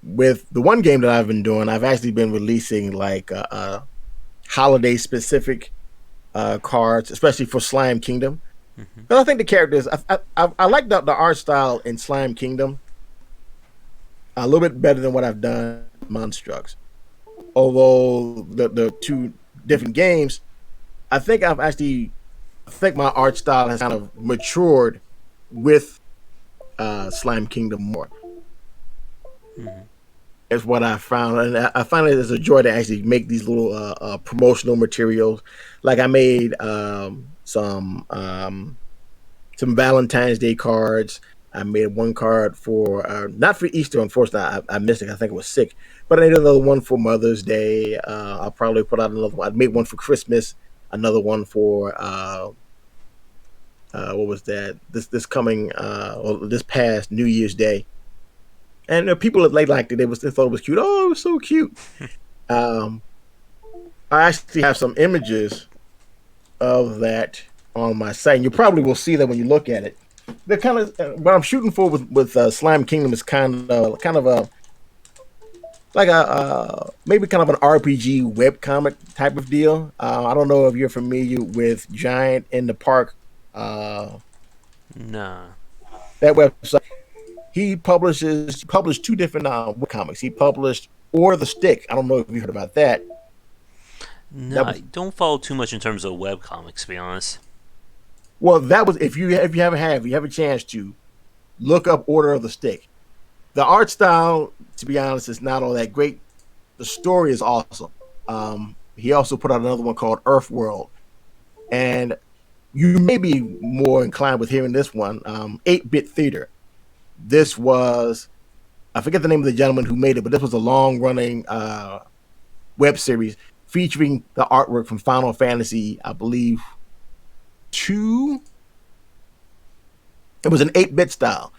Speaker 2: with the one game that I've been doing, I've actually been releasing like holiday specific cards, especially for Slime Kingdom.
Speaker 1: Hmm.
Speaker 2: But I think the characters, I like the art style in Slime Kingdom a little bit better than what I've done in Monstrous. Although the two different games, I think I think my art style has kind of matured with Slime Kingdom more.
Speaker 1: Hmm.
Speaker 2: Is what I found, and I find it as a joy to actually make these little promotional materials. Like I made some Valentine's Day cards. I made one card for not for Easter, unfortunately. I missed it. I think it was sick, but I made another one for Mother's Day. I'll probably put out another one. I made one for Christmas, another one for what was that? This coming or this past New Year's Day. And people they liked it. They thought it was cute. Oh, it was so cute. Um, I actually have some images of that on my site. And you probably will see that when you look at it. They're kind of what I'm shooting for with Slime Kingdom is kind of a like a maybe kind of an RPG web comic type of deal. I don't know if you're familiar with Giant in the Park.
Speaker 1: Nah.
Speaker 2: That website. He published two different web comics. He published Or the Stick. I don't know if you heard about that.
Speaker 1: No,
Speaker 2: That
Speaker 1: I
Speaker 2: was
Speaker 1: don't follow too much in terms of web comics, to be honest.
Speaker 2: well. That was if you have a chance to look up Order of the Stick. The art style, to be honest, is not all that great. The story is awesome. He also put out another one called Earth World, and you may be more inclined with hearing this one. 8-bit theater. This was I forget the name of the gentleman who made it, but this was a long running web series featuring the artwork from Final Fantasy, I believe, two. It was an 8-bit style,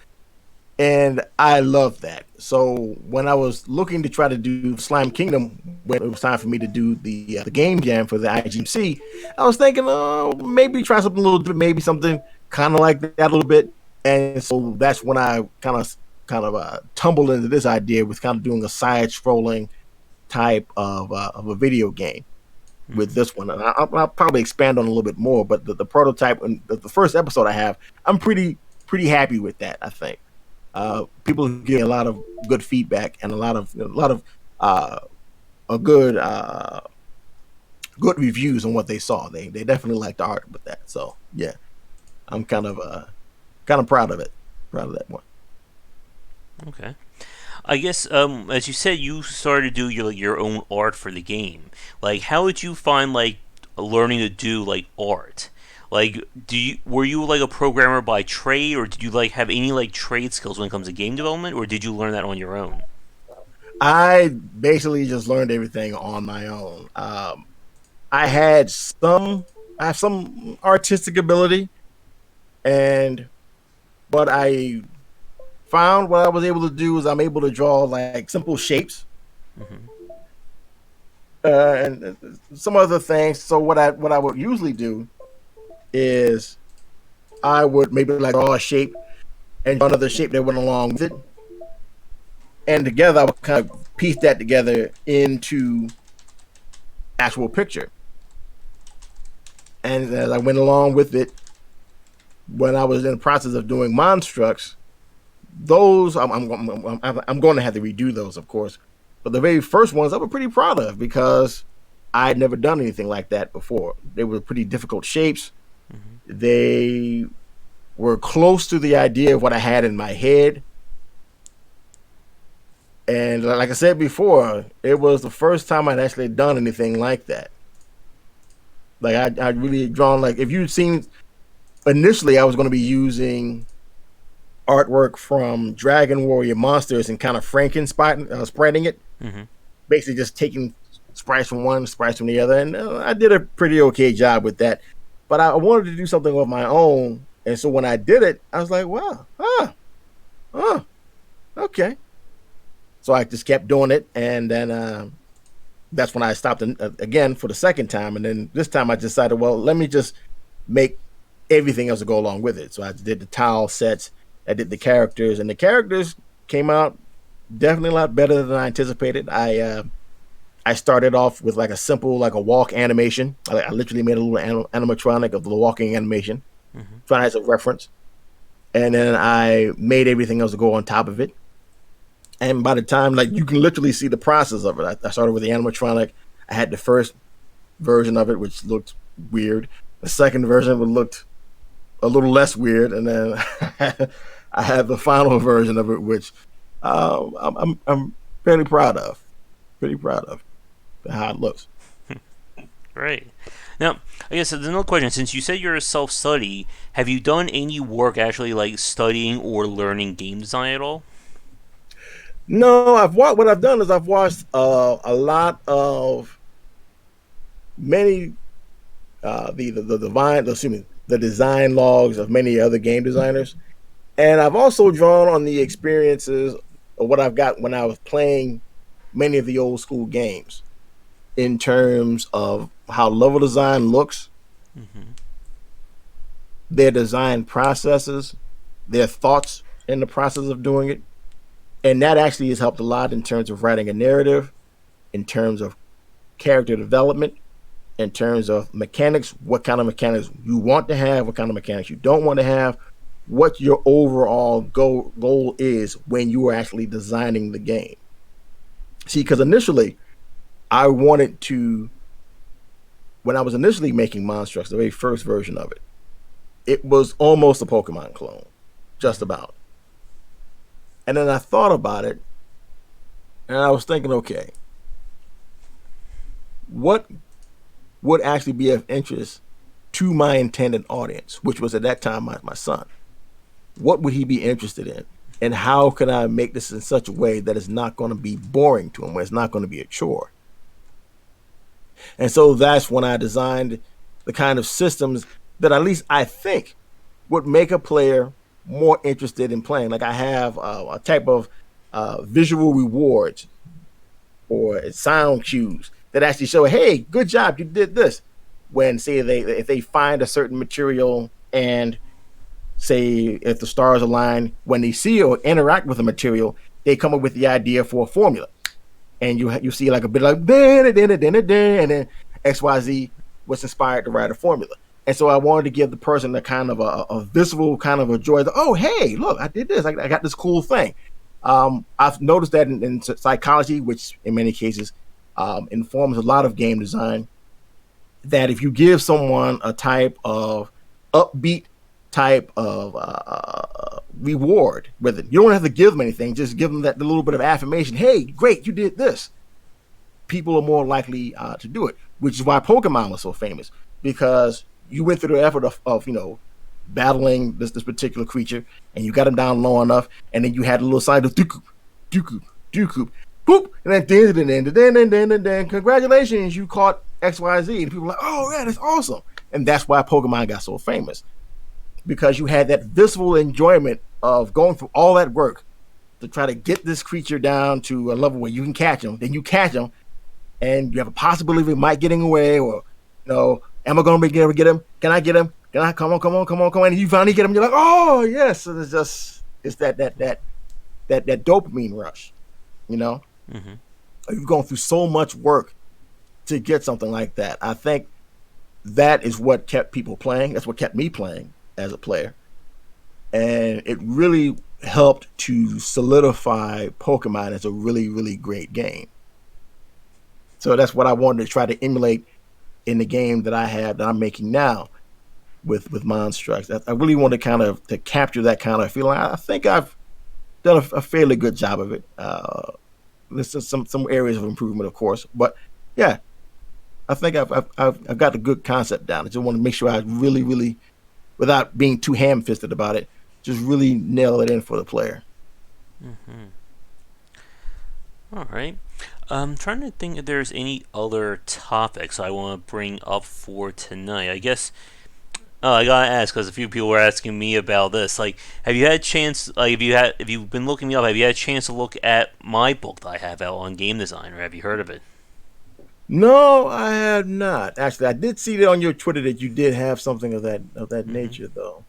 Speaker 2: and I love that. So when I was looking to try to do Slime Kingdom, when it was time for me to do the game jam for the IGMC, I was thinking, oh, maybe try something a little bit, maybe something kind of like that a little bit. And so that's when I kind of tumbled into this idea with kind of doing a side scrolling type of a video game with
Speaker 1: Hmm.
Speaker 2: this one. And I'll probably expand on it a little bit more, but the prototype and the first episode I have, I'm pretty happy with that. I think people give a lot of good feedback and a lot of uh, a good reviews on what they saw. They definitely liked the art with that. So yeah, I'm kind of proud of it. Proud of that one.
Speaker 1: Okay. I guess, as you said, you started to do your own art for the game. Like, how did you find like learning to do like art? Like, were you like a programmer by trade, or did you like have any like trade skills when it comes to game development, or did you learn that on your own?
Speaker 2: I basically just learned everything on my own. I had some I have some artistic ability, and what I found what I was able to do is I'm able to draw like simple shapes
Speaker 1: Hmm.
Speaker 2: and some other things. So what I would usually do is I would maybe like draw a shape and draw another shape that went along with it, and together I would kind of piece that together into actual picture. And as I went along with it, when I was in the process of doing Monstrux, those I'm going to have to redo those, of course. But the very first ones I was pretty proud of because I had never done anything like that before. They were pretty difficult shapes.
Speaker 1: Hmm.
Speaker 2: They were close to the idea of what I had in my head. And like I said before, it was the first time I'd actually done anything like that. Like I really drawn like if you'd seen initially I was going to be using artwork from Dragon Warrior Monsters and kind of spreading it,
Speaker 1: Hmm.
Speaker 2: basically just taking sprites from one, sprites from the other, and I did a pretty okay job with that. But I wanted to do something of my own, and so when I did it, I was like, wow, okay. So I just kept doing it, and then that's when I stopped again for the second time. And then this time I decided, well, let me just make everything else to go along with it. So I did the tile sets, I did the characters, and the characters came out definitely a lot better than I anticipated. I started off with like a simple like a walk animation. I literally made a little animatronic of the walking animation,
Speaker 1: Mm-hmm.
Speaker 2: trying as a reference, and then I made everything else to go on top of it. And by the time, like, you can literally see the process of it. I started with the animatronic. I had the first version of it, which looked weird. The second version would looked a little less weird, and then I had the final version of it, which I'm fairly proud of. Pretty proud of how it looks.
Speaker 1: Right. Now, I guess another question. Since you said you're a self-study, have you done any work actually like studying or learning game design at all?
Speaker 2: No, what I've done is I've watched a lot of many the divine excuse me the design logs of many other game designers, and I've also drawn on the experiences of what I've got when I was playing many of the old school games in terms of how level design looks,
Speaker 1: Mm-hmm.
Speaker 2: their design processes, their thoughts in the process of doing it, and that actually has helped a lot in terms of writing a narrative, in terms of character development, in terms of mechanics, what kind of mechanics you want to have, what kind of mechanics you don't want to have, what your overall goal is when you are actually designing the game. See, because initially I wanted to, when I was initially making Monstrous, the very first version of it, it was almost a Pokemon clone, just
Speaker 1: Mm-hmm.
Speaker 2: about. And then I thought about it, and I was thinking, okay, what would actually be of interest to my intended audience, which was at that time my son? What would he be interested in? And how can I make this in such a way that it's not going to be boring to him, where it's not going to be a chore? And so that's when I designed the kind of systems that at least I think would make a player more interested in playing. Like I have a type of visual rewards or sound cues that actually show, hey, good job, you did this. When say they if they find a certain material and say if the stars align, when they see or interact with a material, they come up with the idea for a formula, and you see like a bit like and then XYZ was inspired to write a formula. And so I wanted to give the person a kind of a visceral kind of a joy. That, oh, hey, look, I did this. I got this cool thing. I've noticed that in psychology, which in many cases informs a lot of game design, that if you give someone a type of upbeat type of reward with it, you don't have to give them anything. Just give them that the little bit of affirmation. Hey, great, you did this. People are more likely to do it, which is why Pokemon was so famous, because you went through the effort of battling this particular creature, and you got him down low enough, and then you had a little sign of Dooku, Dooku, Dooku, boop, and then congratulations, you caught XYZ, and people are like, oh yeah, that's awesome, and that's why Pokemon got so famous, because you had that visceral enjoyment of going through all that work to try to get this creature down to a level where you can catch him. Then you catch him, and you have a possibility of it might getting away, or am I going to be able to get him? Can I get him? Can I come on, come on, come on, come on? And you finally get him. You're like, oh yes. So it's that dopamine rush. You know,
Speaker 1: Mm-hmm.
Speaker 2: you've gone through so much work to get something like that. I think that is what kept people playing. That's what kept me playing as a player, and it really helped to solidify Pokemon as a really, really great game. So that's what I wanted to try to emulate in the game that I have that I'm making now with Monstrous. I really want to kind of to capture that kind of feeling. I think I've done a fairly good job of it. There's some areas of improvement, of course, but yeah, I think I've got a good concept down. I just want to make sure I really, really, without being too ham fisted about it, just really nail it in for the player.
Speaker 1: Mm-hmm. All right. I'm trying to think if there's any other topics I want to bring up for tonight. I guess Oh, I gotta ask because a few people were asking me about this. Like, have you had a chance? Like, if you've been looking me up, have you had a chance to look at my book that I have out on game design, or have you heard of it?
Speaker 2: No, I have not. Actually, I did see that on your Twitter that you did have something of that nature, though.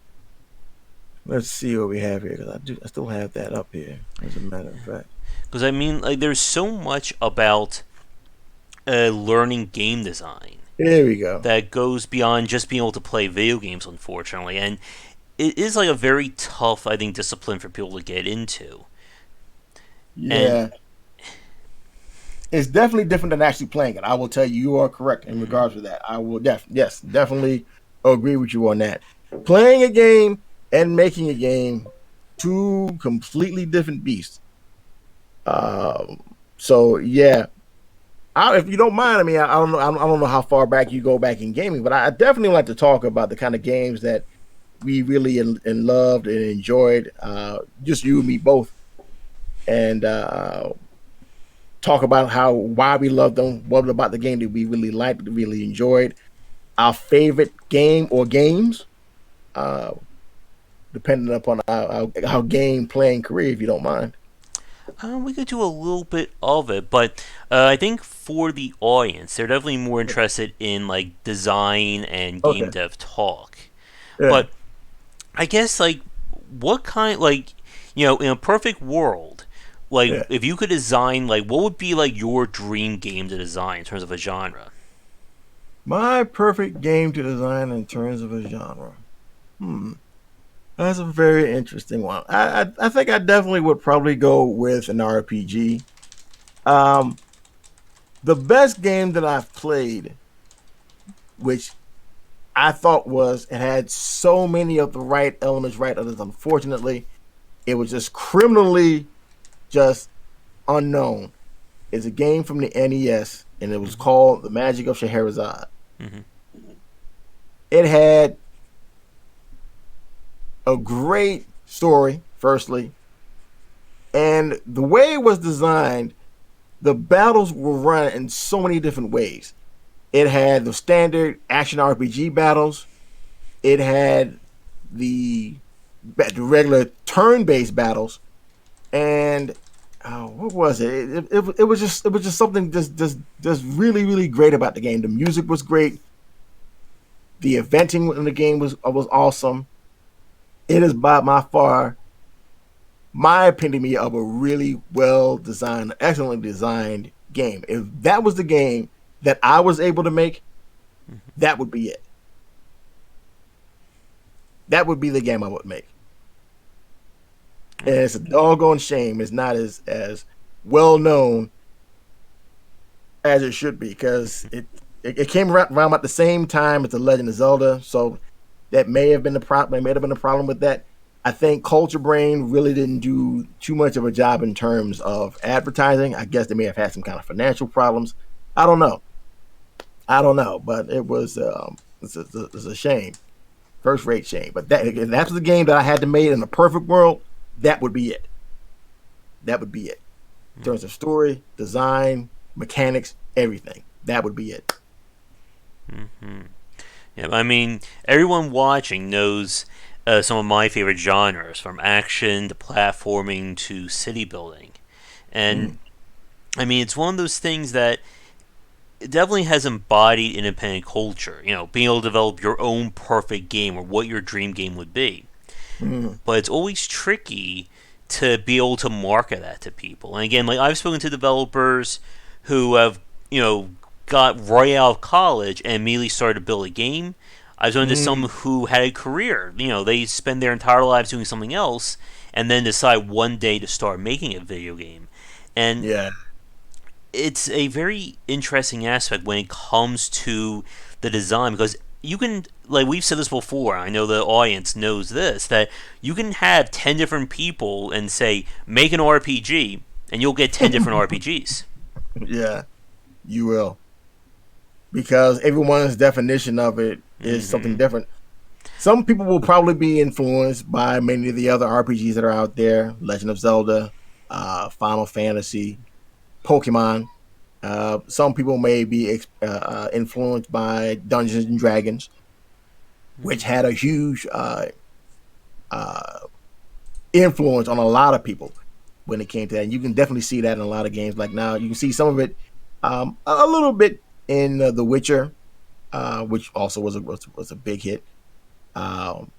Speaker 2: Let's see what we have here because I still have that up here. As a matter of fact,
Speaker 1: Because I mean, like, there's so much about learning game design
Speaker 2: here we go.
Speaker 1: that goes beyond just being able to play video games, unfortunately, and it is like a very tough, I think, discipline for people to get into. And
Speaker 2: Yeah, it's definitely different than actually playing it. I will tell you, you are correct in
Speaker 1: mhm.
Speaker 2: regards to that. I will yes, definitely agree with you on that. Playing a game and making a game, two completely different beasts. So yeah, if you don't mind, I mean, I don't know, I don't know how far back you go back in gaming, but I definitely like to talk about the kind of games that we really and loved and enjoyed. Just you and me both, and talk about how why we loved them, what about the game that we really liked, really enjoyed, our favorite game or games, uh, depending upon our game playing career, if you don't mind.
Speaker 1: We could do a little bit of it, but I think for the audience, they're definitely more interested in like design and game
Speaker 2: Okay.
Speaker 1: dev talk.
Speaker 2: Yeah.
Speaker 1: But I guess like what kind like in a perfect world, like
Speaker 2: Yeah.
Speaker 1: if you could design like what would be like your dream game to design in terms of a genre?
Speaker 2: My perfect game to design in terms of a genre. Hmm. That's a very interesting one. I think I definitely would probably go with an RPG. Um, the best game that I've played, which I thought was it had so many of the right elements, right others. Unfortunately, it was just criminally just unknown. It's a game from the NES, and it was
Speaker 1: Mm-hmm.
Speaker 2: called The Magic of Scheherazade.
Speaker 1: Mm-hmm.
Speaker 2: It had a great story, firstly, and the way it was designed, the battles were run in so many different ways. It had the standard action RPG battles. It had the the regular turn-based battles, and what was it? It was just something just really great about the game. The music was great. The eventing in the game was awesome. It is by my far my epitome of a really well designed, excellently designed game. If that was the game that I was able to make, that would be it. That would be the game I would make. And it's a doggone shame it's not as well known as it should be because it came around about the same time as the Legend of Zelda, so that may have been the problem. May have been a problem with that. I think Culture Brain really didn't do too much of a job in terms of advertising. I guess they may have had some kind of financial problems. I don't know. I don't know, but it's a shame, first rate shame. But that's the game that I had to make in a perfect world. That would be it. That would be it. In terms of story, design, mechanics, everything. That would be it.
Speaker 1: Mm-hmm. Yeah, I mean, everyone watching knows some of my favorite genres, from action to platforming to city building, and
Speaker 2: Mm.
Speaker 1: I mean, it's one of those things that it definitely has embodied independent culture. Being able to develop your own perfect game or what your dream game would be.
Speaker 2: Mm.
Speaker 1: But it's always tricky to be able to market that to people. And again, like I've spoken to developers who have, got right out of college and immediately started to build a game. I've spoken to some
Speaker 2: Mm.
Speaker 1: who had a career. They spend their entire lives doing something else and then decide one day to start making a video game. And
Speaker 2: Yeah.
Speaker 1: it's a very interesting aspect when it comes to the design because you can, like we've said this before, I know the audience knows this, that you can have 10 different people and say make an RPG and you'll get 10 different RPGs.
Speaker 2: Yeah. You will, because everyone's definition of it is something
Speaker 1: Mm-hmm.
Speaker 2: different. Some people will probably be influenced by many of the other RPGs that are out there: Legend of Zelda, Final Fantasy, Pokemon. Some people may be influenced by Dungeons and Dragons, which had a huge uh, influence on a lot of people when it came to that. And you can definitely see that in a lot of games. Like now, you can see some of it a little bit in The Witcher, which also was a big hit. Um,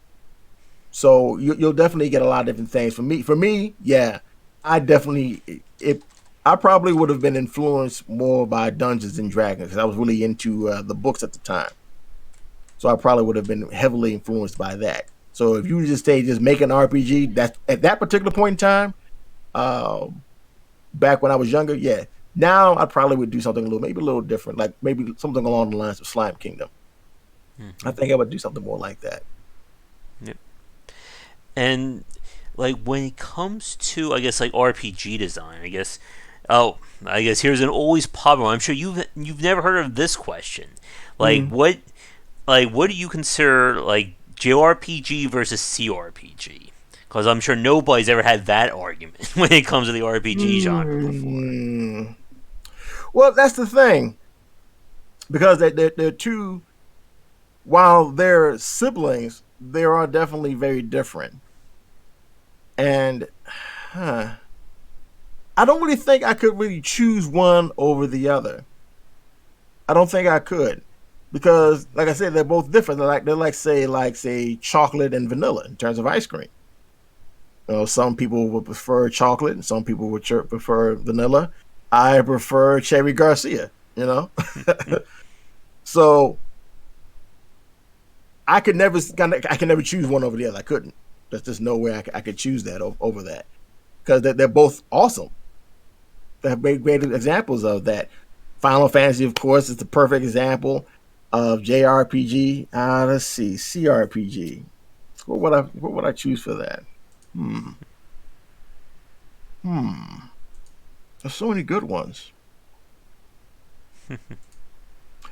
Speaker 2: so you'll definitely get a lot of different things. For me, yeah, I definitely it. I probably would have been influenced more by Dungeons and Dragons because I was really into the books at the time. So I probably would have been heavily influenced by that. So if you just say just make an RPG, that at that particular point in time, um, back when I was younger, yeah. Now I probably would do something maybe a little different, like maybe something along the lines of Slime Kingdom. I
Speaker 1: Mm-hmm.
Speaker 2: think I would do something more like that.
Speaker 1: Yep. And like when it comes to, I guess, like RPG design, I guess. Oh, I guess here's an always popular one. I'm sure you've never heard of this question. Like
Speaker 2: Mm.
Speaker 1: what what do you consider like JRPG versus CRPG? Because I'm sure nobody's ever had that argument when it comes to the RPG genre before.
Speaker 2: Mm. Well, that's the thing because they're two. While they're siblings, they are definitely very different. And huh, I don't really think I could really choose one over the other. I don't think I could because, like I said, they're both different. They're like say chocolate and vanilla in terms of ice cream. Some people would prefer chocolate, and some people would prefer vanilla. I prefer Cherry Garcia. So I could never choose one over the other. I couldn't. There's just no way I could choose that over that because they're both awesome. They have great examples of that. Final Fantasy, of course, is the perfect example of JRPG. Let's see, CRPG. What would I choose for that? Hmm. Hmm. There's so many good ones.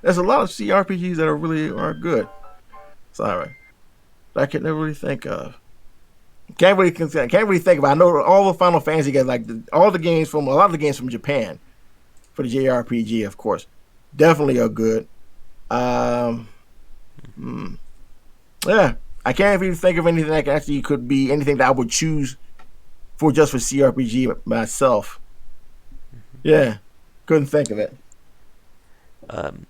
Speaker 2: There's a lot of CRPGs that are good. Sorry, I can never really think of. Can't really think of. I know all the Final Fantasy games, like all the games from a lot of the games from Japan for the JRPG, of course, definitely are good. Um, hmm. Yeah, I can't even think of anything that actually could be anything that I would choose for CRPG myself. Yeah, couldn't think of it.
Speaker 1: Um,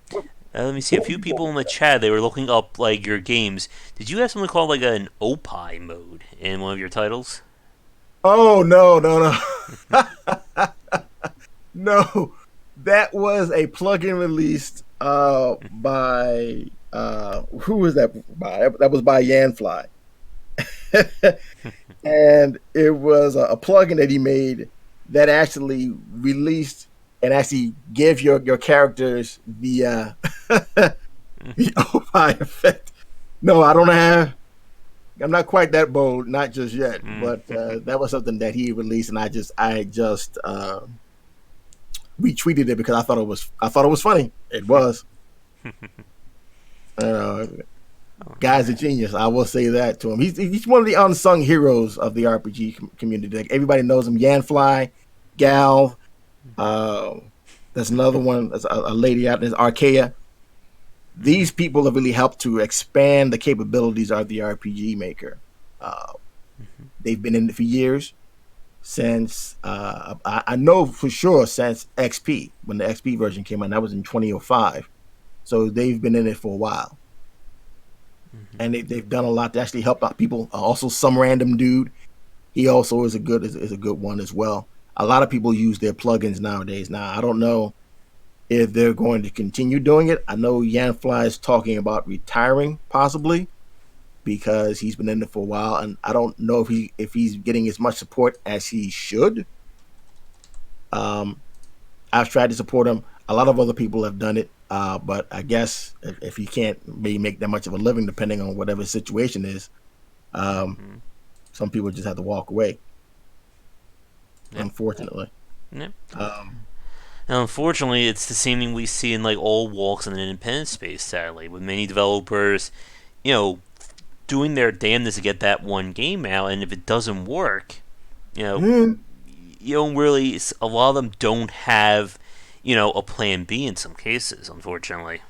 Speaker 1: Let me see. A few people in the chat, they were looking up like your games. Did you have something called like an opie mode in one of your titles?
Speaker 2: Oh no, no, no, no! That was a plugin released by who was that by? That was by Yanfly, and it was a plugin that he made that actually released and actually gave your characters the the OI effect. No, I don't have. I'm not quite that bold, not just yet.
Speaker 1: Mm.
Speaker 2: But that was something that he released, and I just retweeted it because I thought it was funny. It was. Uh,
Speaker 1: All
Speaker 2: Guy's a
Speaker 1: right.
Speaker 2: genius. I will say that to him. He's one of the unsung heroes of the RPG community. Like, everybody knows him. Yanfly, Gal. Uh, there's another one. There's a lady out there, Archaea.
Speaker 1: Mm-hmm.
Speaker 2: These people have really helped to expand the capabilities of the RPG maker. Uh, they've been in it for years since I know for sure since XP when the XP version came out. That was in 2005. So they've been in it for a while,
Speaker 1: Mm-hmm.
Speaker 2: and they've done a lot to actually help out people. Also, some random dude. He also is a good one as well. A lot of people use their plugins nowadays. Now I don't know if they're going to continue doing it. I know Yanfly is talking about retiring possibly because he's been in it for a while, and I don't know if he's getting as much support as he should. Um, I've tried to support him. A lot of other people have done it, but I guess if he can't maybe make that much of a living, depending on whatever the situation is, um,
Speaker 1: Mm-hmm.
Speaker 2: some people just have to walk away.
Speaker 1: Yep.
Speaker 2: Unfortunately.
Speaker 1: Yep.
Speaker 2: Um,
Speaker 1: Now, unfortunately, it's the same thing we see in like all walks in the independent space. Sadly, with many developers, you know, doing their damnedest to get that one game out, and if it doesn't work, you know,
Speaker 2: mm,
Speaker 1: you don't really. A lot of them don't have, a plan B in some cases. Unfortunately.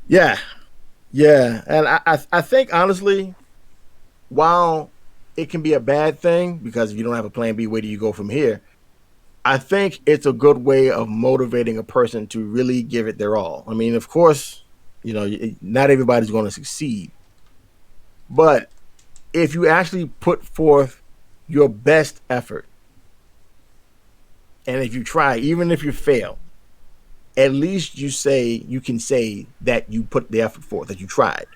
Speaker 2: yeah, Yeah, and I think honestly, while it can be a bad thing because if you don't have a plan B, where do you go from here? I think it's a good way of motivating a person to really give it their all. I mean, of course, not everybody's going to succeed, but if you actually put forth your best effort, and if you try, even if you fail, at least you can say that you put the effort forth, that you tried.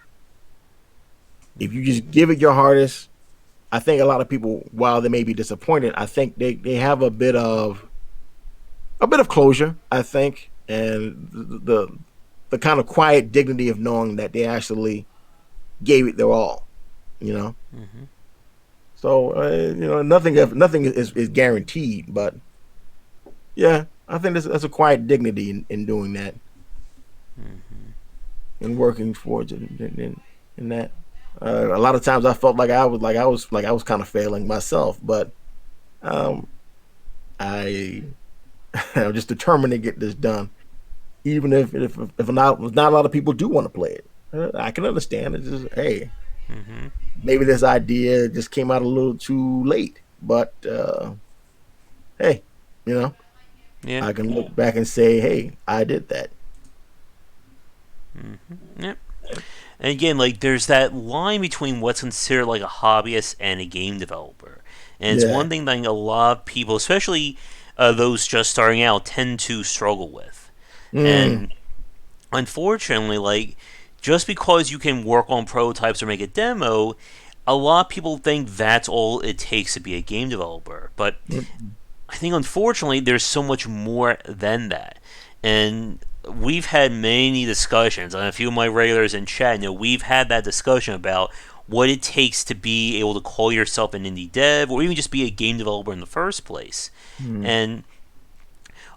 Speaker 2: If you just give it your hardest, I think a lot of people, while they may be disappointed, I think they have a bit of closure. I think, and the kind of quiet dignity of knowing that they actually gave it their all. You know,
Speaker 1: Hmm.
Speaker 2: so nothing is guaranteed, but yeah, I think that's a quiet dignity in doing that and working towards it in that. A lot of times I felt like I was kind of failing myself, but um, I I'm just determined to get this done, even if not a lot of people do want to play it. I can understand. It's just, hey,
Speaker 1: Hmm.
Speaker 2: maybe this idea just came out a little too late, but hey, you know,
Speaker 1: Yeah.
Speaker 2: I can look back and say, hey, I did that.
Speaker 1: Hmm. Yeah. And again, like there's that line between what's considered like a hobbyist and a game developer, and it's
Speaker 2: Yeah.
Speaker 1: one thing that a lot of people, especially those just starting out, tend to struggle with.
Speaker 2: Mm,
Speaker 1: And unfortunately, like just because you can work on prototypes or make a demo, a lot of people think that's all it takes to be a game developer. But
Speaker 2: mm,
Speaker 1: I think unfortunately there's so much more than that. And we've had many discussions, and a few of my regulars in chat, we've had that discussion about what it takes to be able to call yourself an indie dev or even just be a game developer in the first place.
Speaker 2: mm.
Speaker 1: And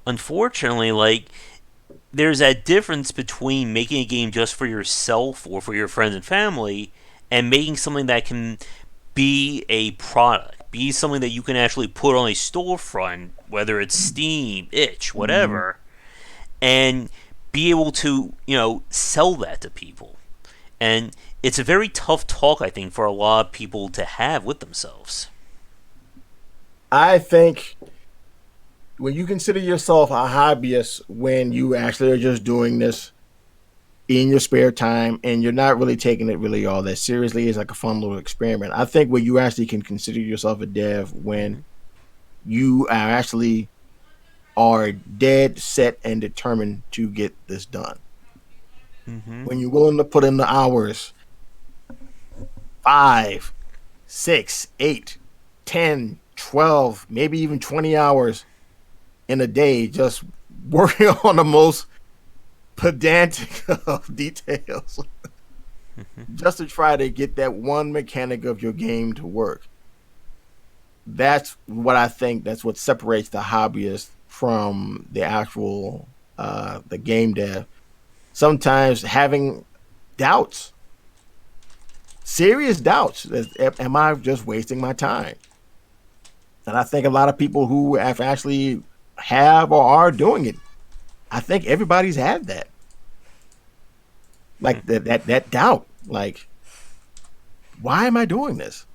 Speaker 1: unfortunately, like there's that difference between making a game just for yourself or for your friends and family and making something that can be a product, be something that you can actually put on a storefront, whether it's Steam, Itch,
Speaker 2: Mm.
Speaker 1: whatever, and be able to, sell that to people. And it's a very tough talk, I think, for a lot of people to have with themselves.
Speaker 2: I think when you consider yourself a hobbyist, when you actually are just doing this in your spare time and you're not really taking it really all that seriously, it's like a fun little experiment. I think where you actually can consider yourself a dev when
Speaker 1: Hmm.
Speaker 2: you are dead set and determined to get this done.
Speaker 1: Hmm.
Speaker 2: When you're willing to put in the hours, 5, 6, 8, 10, 12, maybe even 20 hours in a day, just working on the most pedantic of details just to try to get that one mechanic of your game to work. That's what I think. That's what separates the hobbyist from the actual the game dev. Sometimes having doubts, serious doubts. Am I just wasting my time? And I think a lot of people who have actually have or are doing it, I think everybody's had that, like that doubt. Like, why am I doing this?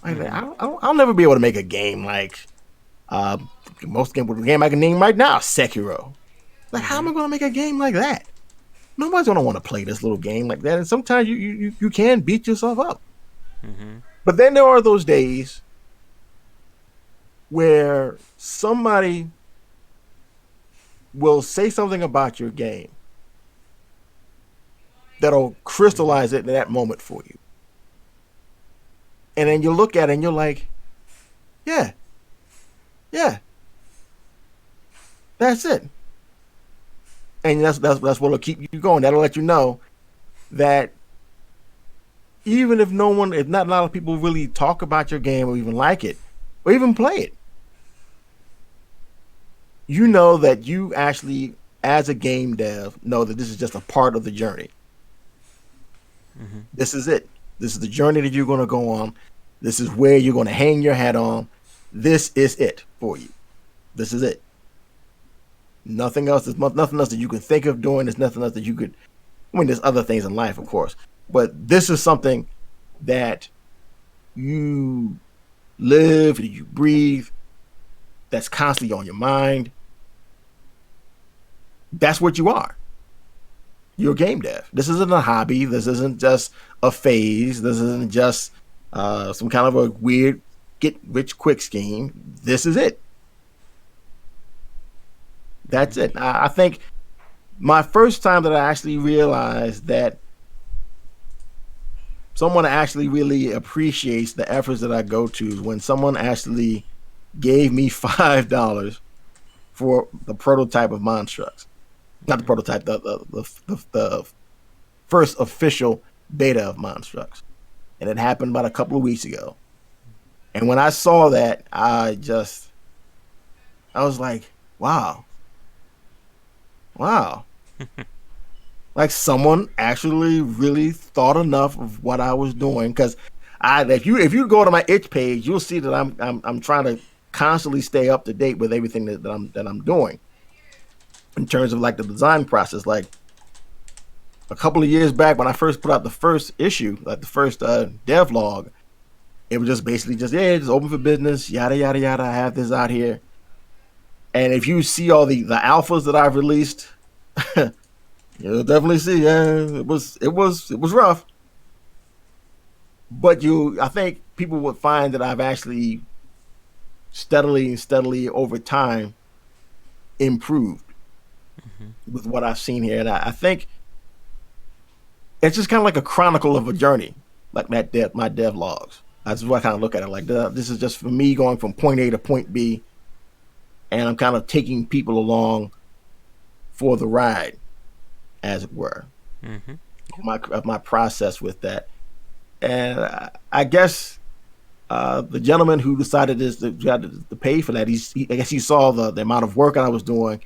Speaker 1: Hmm.
Speaker 2: I'll never be able to make a game like uh, the game I can name right now, Sekiro. Like, how am
Speaker 1: Hmm.
Speaker 2: I going to make a game like that? Nobody's going to want to play this little game like that. And sometimes you can beat yourself up.
Speaker 1: Hmm.
Speaker 2: But then there are those days where somebody will say something about your game that'll
Speaker 1: Hmm.
Speaker 2: crystallize it in that moment for you. And then you look at it and you're like, yeah, yeah, that's it. And that's what'll keep you going. That'll let you know that even if not a lot of people really talk about your game or even like it or even play it, you know that you actually, as a game dev, know that this is just a part of the journey.
Speaker 1: Hmm.
Speaker 2: This is it. This is the journey that you're going to go on. This is where you're going to hang your hat on. This is it for you. This is it. Nothing else. There's nothing else that you can think of doing. There's nothing else that you could. I mean, there's other things in life, of course, but this is something that you live, you breathe, that's constantly on your mind. That's what you are. You're a game dev. This isn't a hobby. This isn't just a phase. This isn't just some kind of a weird get rich quick scheme. This is it. That's it. I think my first time that I actually realized that someone actually really appreciates the efforts that I go to is when someone actually gave me $5 for the prototype of Monstrous. Not the prototype, the first official beta of Monstrous. And it happened about a couple of weeks ago. And when I saw that, I was like, wow, wow. Like someone actually really thought enough of what I was doing. Because if you go to my itch page, you'll see that I'm trying to constantly stay up to date with everything that I'm doing in terms of like the design process. Like a couple of years back when I first put out the first issue, like the first dev log, it was just basically just, yeah, it's open for business, yada yada yada. I have this out here, and if you see all the alphas that I've released, you'll definitely see. Yeah, it was rough, but I think people would find that I've actually steadily over time improved with what I've seen here, and I think it's just kind of like a chronicle of a journey, like my dev logs. That's what I kind of look at it like. This is just for me going from point A to point B, and I'm kind of taking people along for the ride, as it were,
Speaker 1: Mm-hmm.
Speaker 2: of my process with that. And I guess the gentleman who decided to pay for that, I guess he saw the amount of work I was doing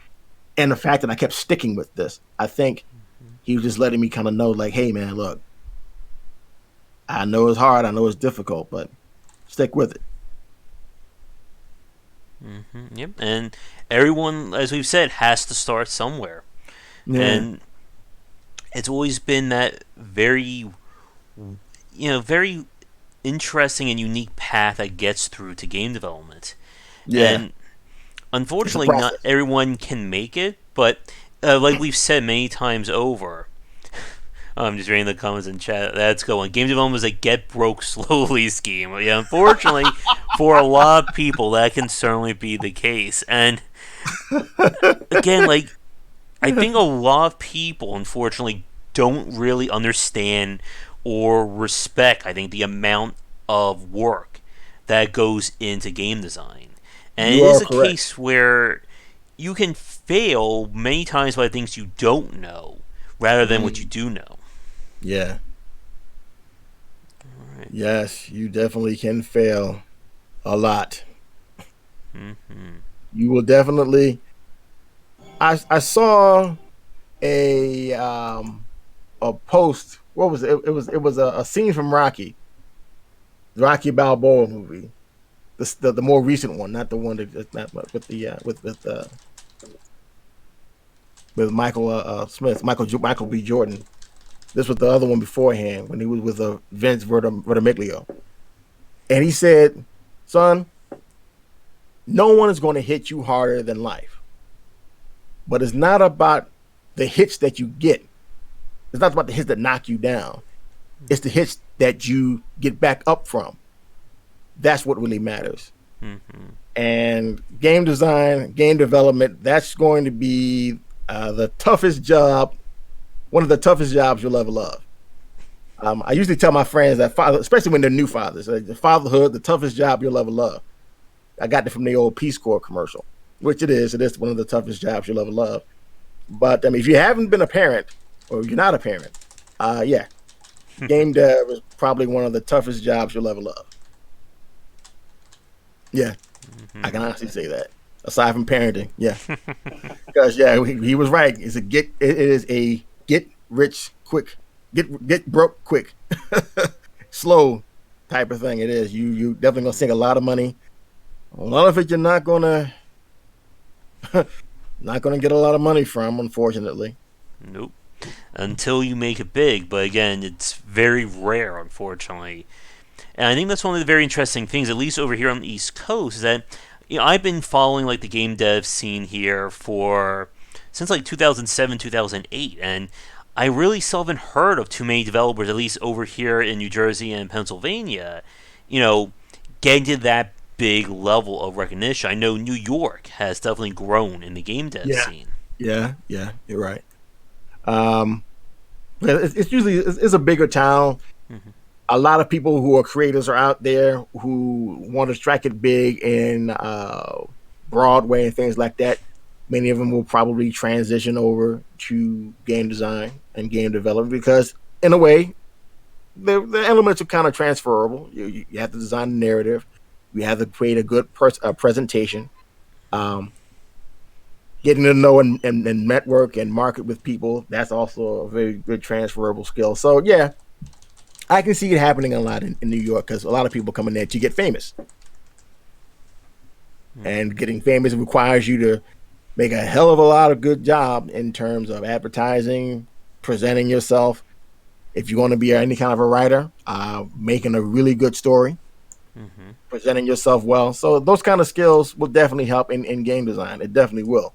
Speaker 2: and the fact that I kept sticking with this. I think he was just letting me kind of know, like, hey, man, look, I know it's hard, I know it's difficult, but stick with it.
Speaker 1: Mm-hmm. Yep. And everyone, as we've said, has to start somewhere.
Speaker 2: Yeah,
Speaker 1: And it's always been that very interesting and unique path that gets through to game development.
Speaker 2: yeah,
Speaker 1: And
Speaker 2: it's a
Speaker 1: unfortunately, not
Speaker 2: process.
Speaker 1: everyone can make it, but like we've said many times over, I'm just reading the comments in chat. That's going. Game development is a get broke slowly scheme. Yeah, unfortunately, for a lot of people, that can certainly be the case. And again, like I think a lot of people, unfortunately, don't really understand or respect. I think the amount of work that goes into game design, and it
Speaker 2: You
Speaker 1: is
Speaker 2: are
Speaker 1: a
Speaker 2: correct.
Speaker 1: case where you can fail many times by things you don't know rather than what you
Speaker 2: Mm,
Speaker 1: do know.
Speaker 2: yeah,
Speaker 1: All right.
Speaker 2: yes, you definitely can fail a lot.
Speaker 1: Mm-hmm.
Speaker 2: You will definitely. I saw a post. What was it? It was a scene from Rocky Balboa movie. The more recent one, not the one that not with the with Michael Smith, Michael B. Jordan. This was the other one beforehand when he was with Vince Vertimiglio, and he said, "Son, no one is going to hit you harder than life, but it's not about the hits that you get. It's not about the hits that knock you down. It's the hits that you get back up from. That's what really matters."
Speaker 1: Mm-hmm.
Speaker 2: And game design, game development, that's going to be the toughest job, one of the toughest jobs you'll ever love. I usually tell my friends that, especially when they're new fathers, the fatherhood, the toughest job you'll ever love. I got it from the old Peace Corps commercial, which it is. It is one of the toughest jobs you'll ever love. But I mean, if you haven't been a parent or you're not a parent, yeah, game dev is probably one of the toughest jobs you'll ever love. Yeah, I can honestly say that. Aside from parenting, yeah, because yeah, he was right. It is a get rich quick, get broke quick, slow type of thing. It is. You definitely gonna sink a lot of money. A lot of it you're not gonna get a lot of money from, unfortunately.
Speaker 1: Nope. until you make it big. But again, it's very rare, unfortunately. And I think that's one of the very interesting things, at least over here on the East Coast, is that I've been following like the game dev scene here for since like 2007, 2008, and I really still haven't heard of too many developers, at least over here in New Jersey and Pennsylvania, you know, getting to that big level of recognition. I know New York has definitely grown in the game dev
Speaker 2: Yeah,
Speaker 1: scene.
Speaker 2: yeah, you're right. Um, but it's usually it's a bigger town.
Speaker 1: Mm-hmm.
Speaker 2: A lot of people who are creators are out there who want to strike it big in Broadway and things like that. Many of them will probably transition over to game design and game development because, in a way, the elements are kind of transferable. You have to design a narrative, you have to create a good presentation, um, getting to know and network and market with people. That's also a very good transferable skill. So, yeah, I can see it happening a lot in New York because a lot of people come in there to get famous, and getting famous requires you to make a hell of a lot of good job in terms of advertising, presenting yourself. If you want to be any kind of a writer, making a really good story,
Speaker 1: Mm-hmm.
Speaker 2: presenting yourself well. So those kind of skills will definitely help in game design. It definitely will,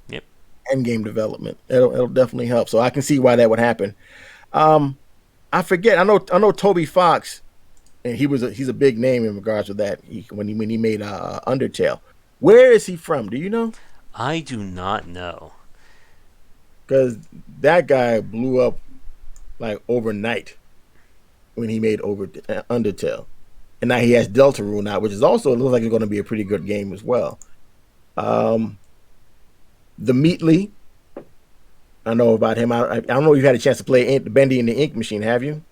Speaker 1: Yep.
Speaker 2: and game development. It'll definitely help. So I can see why that would happen. Um, I forget. I know Toby Fox, and he's a big name in regards to that. When he made Undertale. Where is he from? Do you know?
Speaker 1: I do not know.
Speaker 2: Because that guy blew up like overnight when he made Undertale, and now he has Delta Rule now, which is also it looks like it's going to be a pretty good game as well. Um, the Meatly, I know about him. I don't know if you've had a chance to play Bendy and the Ink Machine. Have you?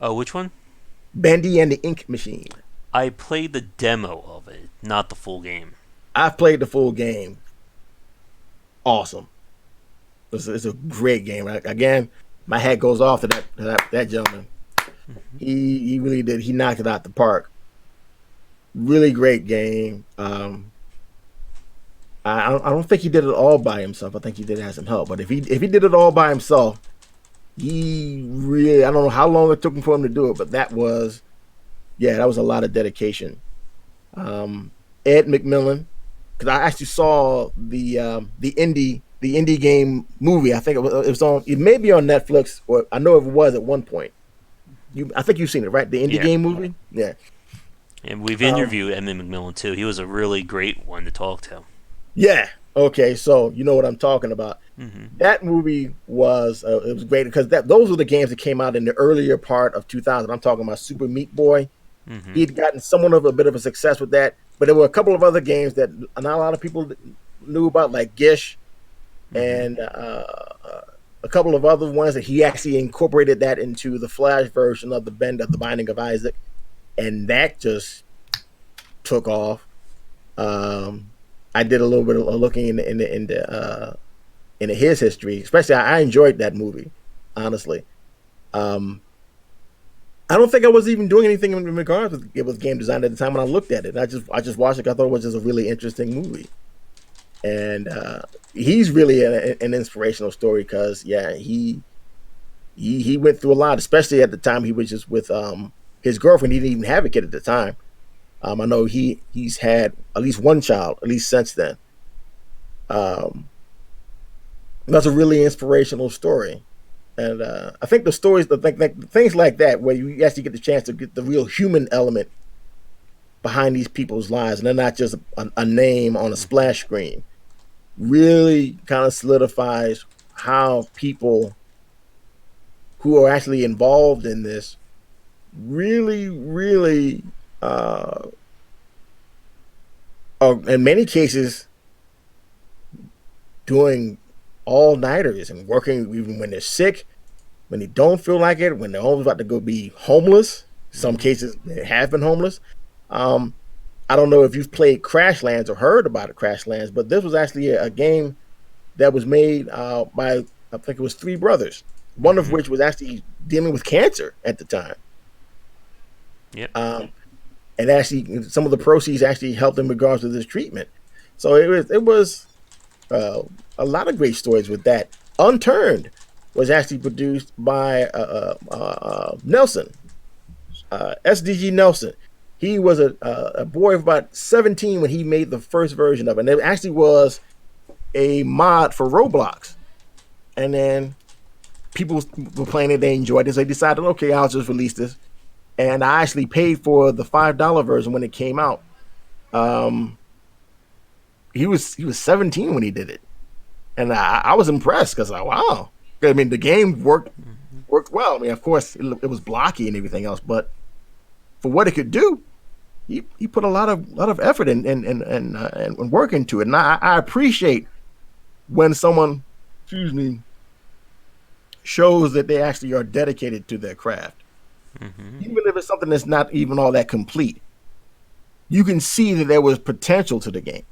Speaker 1: Oh, which one?
Speaker 2: Bendy and the Ink Machine.
Speaker 1: I played the demo of it, not the full game.
Speaker 2: I've played the full game. Awesome. It's a great game. Again, my hat goes off to that gentleman. He really did. He knocked it out the park. Really great game. I don't think he did it all by himself. I think he did have some help. But if he did it all by himself, he really I don't know how long it took him for him to do it, but that was a lot of dedication. Um, Ed McMillan, because I actually saw the indie game movie. I think it was on. It may be on Netflix, or I know it was at one point. I think you've seen it, right? The indie
Speaker 1: Yeah.
Speaker 2: game movie. Yeah.
Speaker 1: And we've
Speaker 2: Um,
Speaker 1: interviewed Edmund McMillan too. He was a really great one to talk to.
Speaker 2: yeah. Okay. So you know what I'm talking about.
Speaker 1: Mm-hmm.
Speaker 2: That movie was it was great because those were the games that came out in the earlier part of 2000. I'm talking about Super Meat Boy.
Speaker 1: Mm-hmm.
Speaker 2: He'd gotten somewhat of a bit of a success with that, but there were a couple of other games that not a lot of people knew about, like Gish
Speaker 1: Mm-hmm.
Speaker 2: and a couple of other ones that he actually incorporated that into the Flash version of the Binding of Isaac, and that just took off. Um, I did a little bit of looking into his history, especially I enjoyed that movie, honestly. Um, I don't think I was even doing anything in regards with game design at the time when I looked at it. I just watched it. I thought it was just a really interesting movie, and he's really an inspirational story because yeah, he went through a lot, especially at the time he was just with his girlfriend. He didn't even have a kid at the time. I know he's had at least one child at least since then. Um, that's a really inspirational story. And I think the stories, the things like that, where you actually get the chance to get the real human element behind these people's lives, and they're not just a name on a splash screen, really kind of solidifies how people who are actually involved in this really uh, are in many cases doing all nighters and working even when they're sick, when they don't feel like it, when they're almost about to go be homeless. Some
Speaker 1: Mm-hmm.
Speaker 2: cases they have been homeless. Um, I don't know if you've played Crashlands or heard about it, Crashlands, but this was actually a game that was made by I think it was three brothers, one of
Speaker 1: Mm-hmm.
Speaker 2: which was actually dealing with cancer at the time.
Speaker 1: Yep.
Speaker 2: Um, and actually, some of the proceeds actually helped in regards to this treatment. So it was a lot of great stories with that. Unturned was actually produced by Nelson, SDG Nelson. He was a boy of about 17 when he made the first version of it. And it actually was a mod for Roblox. And then people were playing it, they enjoyed it, so they decided, okay, I'll just release this. And I actually paid for the $5 version when it came out. Um, he was 17 when he did it, and I was impressed because wow. I mean, the game worked well. I mean, of course, it was blocky and everything else, but for what it could do, he put a lot of effort and work into it. And I appreciate when someone, excuse me, shows that they actually are dedicated to their craft,
Speaker 1: Mm-hmm.
Speaker 2: even if it's something that's not even all that complete. You can see that there was potential to the game.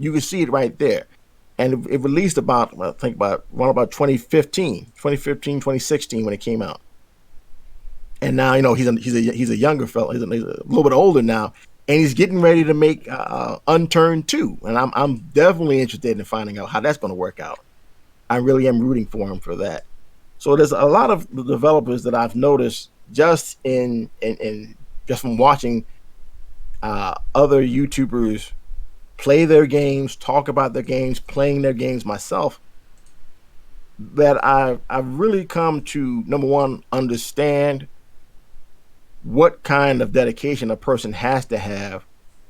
Speaker 2: You can see it right there. And it released about, I think about 2016 when it came out. And now, he's a younger fellow. He's a little bit older now, and he's getting ready to make Unturned 2. And I'm definitely interested in finding out how that's going to work out. I really am rooting for him for that. So there's a lot of developers that I've noticed just in just from watching other YouTubers play their games, talk about their games, playing their games myself, that I've really come to, number one, understand what kind of dedication a person has to have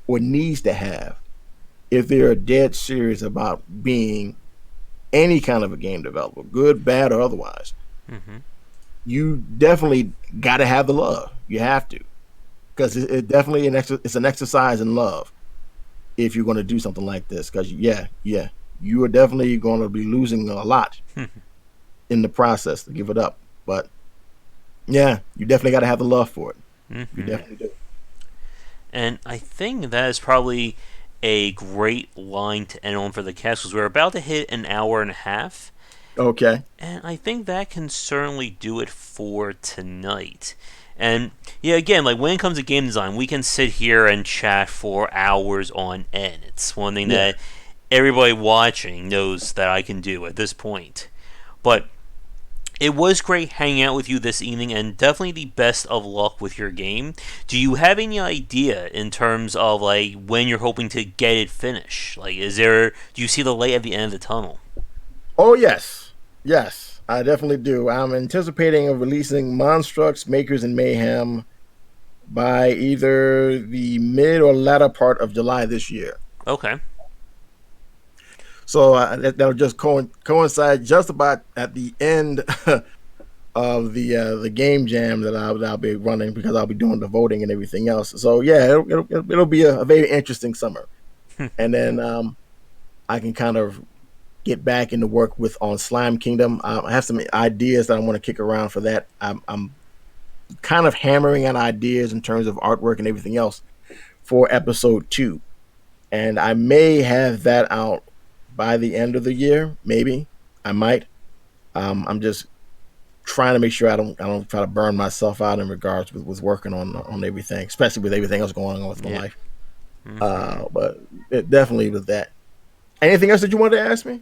Speaker 2: or needs to have if they're dead serious about being any kind of a game developer, good, bad, or otherwise.
Speaker 1: Mm-hmm.
Speaker 2: You definitely got to have the love. You have to, because it definitely it's an exercise in love if you're going to do something like this. Because you are definitely going to be losing a lot in the process to give it up. But yeah, you definitely got to have the love for it. You
Speaker 1: Mm-hmm.
Speaker 2: definitely do.
Speaker 1: And I think that is probably a great line to end on for the cast because we're about to hit an hour and a half.
Speaker 2: Okay.
Speaker 1: And I think that can certainly do it for tonight. And yeah, again, like when it comes to game design, we can sit here and chat for hours on end. It's one thing
Speaker 2: Yeah.
Speaker 1: that everybody watching knows that I can do at this point. But it was great hanging out with you this evening, and definitely the best of luck with your game. Do you have any idea in terms of like when you're hoping to get it finished? Like, do you see the light at the end of the tunnel?
Speaker 2: Oh yes, yes, I definitely do. I'm anticipating of releasing Monstrous, Makers, and Mayhem by either the mid or latter part of July this year.
Speaker 1: Okay.
Speaker 2: So that'll just coincide just about at the end of the game jam that I'll be running, because I'll be doing the voting and everything else. So yeah, it'll be a very interesting summer, and then I can kind of get back into work with on Slime Kingdom. I have some ideas that I want to kick around for that. I'm kind of hammering on ideas in terms of artwork and everything else for episode 2, and I may have that out by the end of the year. Maybe I might. I'm just trying to make sure I don't try to burn myself out in regards with working on everything, especially with everything else going on with my
Speaker 1: Yeah.
Speaker 2: life.
Speaker 1: Mm-hmm.
Speaker 2: But it definitely with that. Anything else that you wanted to ask me?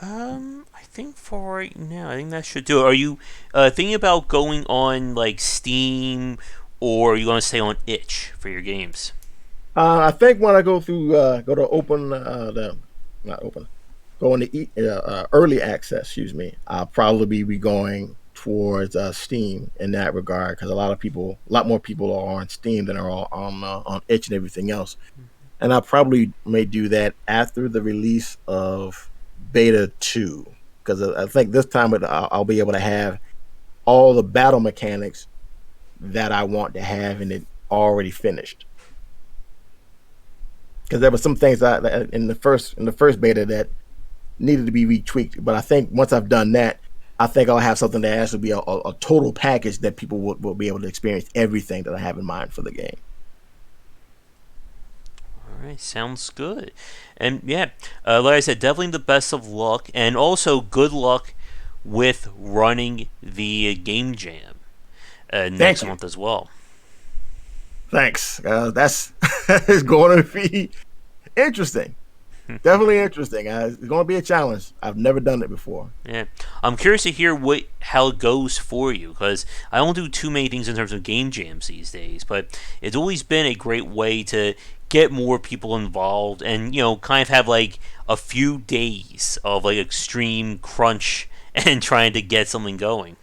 Speaker 1: I think for right now, I think that should do it. Are you thinking about going on like Steam, or are you going to stay on Itch for your games?
Speaker 2: I think when I go to open the not open go into early access, excuse me, I'll probably be going towards Steam in that regard, because a lot more people are on Steam than are on Itch and everything else. And I probably may do that after the release of Beta 2, because I think this time I'll be able to have all the battle mechanics that I want to have in it already finished. Because there were some things that in the first beta that needed to be retweaked. But I think once I've done that, I think I'll have something that actually be a total package that people will be able to experience everything that I have in mind for the game.
Speaker 1: All right, sounds good. And yeah, like I said, definitely the best of luck, and also good luck with running the game jam
Speaker 2: Thank
Speaker 1: next
Speaker 2: you.
Speaker 1: month as well.
Speaker 2: Thanks. That's it's going to be interesting. Definitely interesting. It's going to be a challenge. I've never done it before.
Speaker 1: Yeah, I'm curious to hear how it goes for you because I don't do too many things in terms of game jams these days. But it's always been a great way to get more people involved and kind of have like a few days of like extreme crunch and trying to get something going.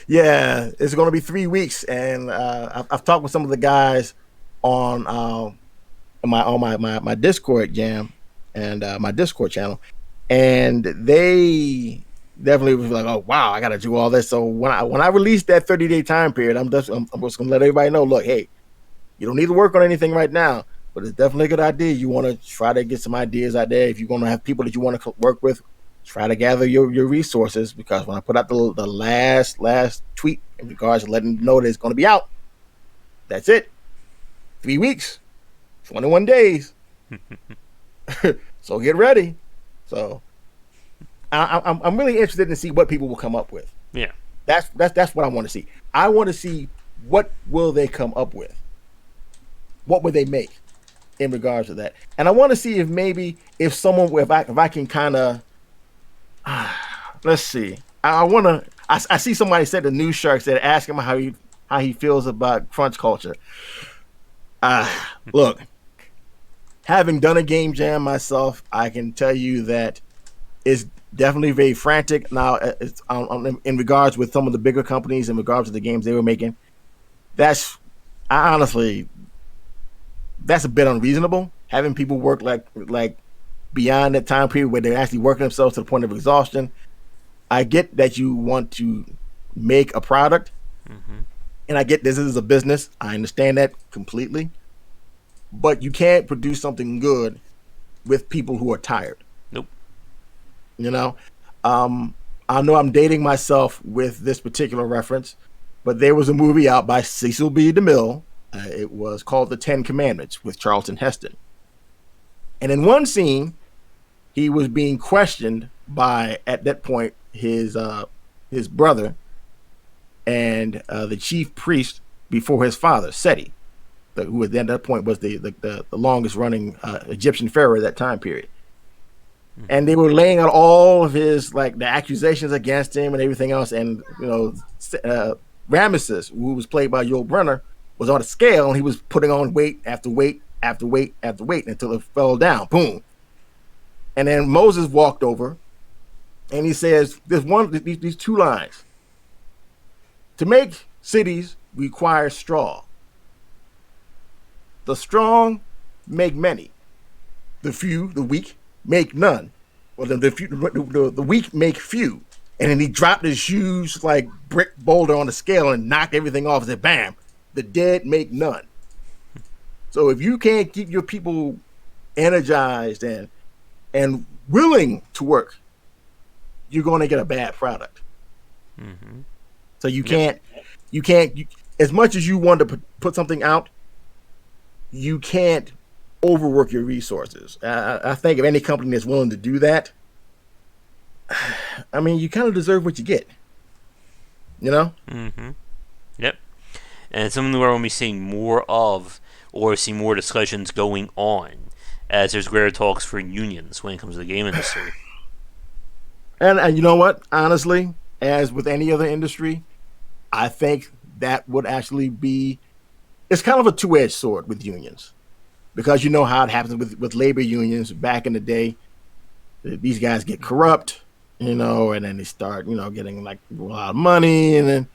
Speaker 2: Yeah, it's going to be 3 weeks, and I've talked with some of the guys on my Discord jam and my Discord channel, and they definitely was like, "Oh wow, I got to do all this." So when I released that 30-day time period, I'm just going to let everybody know, look, hey, you don't need to work on anything right now, but it's definitely a good idea. You want to try to get some ideas out there. If you're going to have people that you want to work with, try to gather your resources, because when I put out the last tweet in regards to letting them know that it's going to be out, that's it. 3 weeks, 21 days. So get ready. So I'm really interested to see what people will come up with.
Speaker 1: Yeah.
Speaker 2: That's what I want to see. I want to see what will they come up with. What would they make in regards to that? And I want to see if maybe if I can kind of let's see. I want to. I see somebody said the news shark said ask him how he feels about crunch culture. Look, having done a game jam myself, I can tell you that it's definitely very frantic. Now, it's in regards with some of the bigger companies, in regards to the games they were making, that's honestly that's a bit unreasonable. Having people work like beyond that time period where they're actually working themselves to the point of exhaustion. I get that you want to make a product, and I get this is a business. I understand that completely, but you can't produce something good with people who are tired.
Speaker 1: Nope.
Speaker 2: You know, I know I'm dating myself with this particular reference, but there was a movie out by Cecil B. DeMille. It was called The Ten Commandments with Charlton Heston. And in one scene, he was being questioned by, at that point, his brother and the chief priest before his father, Seti, who at that point was the longest running Egyptian pharaoh at that time period. And they were laying out all of his the accusations against him and everything else. And Ramesses, who was played by Yul Brynner, was on a scale, and he was putting on weight after weight after weight after weight until it fell down. Boom. And then Moses walked over, and he says, "There's these two lines. To make cities require straw. The strong make many. The weak, make none. Well, the weak make few." And then he dropped his huge brick boulder on the scale and knocked everything off and said, "Bam! The dead make none." So if you can't keep your people energized and willing to work, you're going to get a bad product. So you can't, as much as you want to put something out, you can't overwork your resources. I think if any company that's willing to do that, I mean, you kind of deserve what you get. You know?
Speaker 1: Yep. And it's something where we'll be seeing more of, or see more discussions going on, as there's greater talks for unions when it comes to the game industry.
Speaker 2: And you know what? Honestly, as with any other industry, I think that would actually be, it's kind of a two-edged sword with unions, because you know how it happens with labor unions back in the day. These guys get corrupt, and then they start, getting a lot of money, and then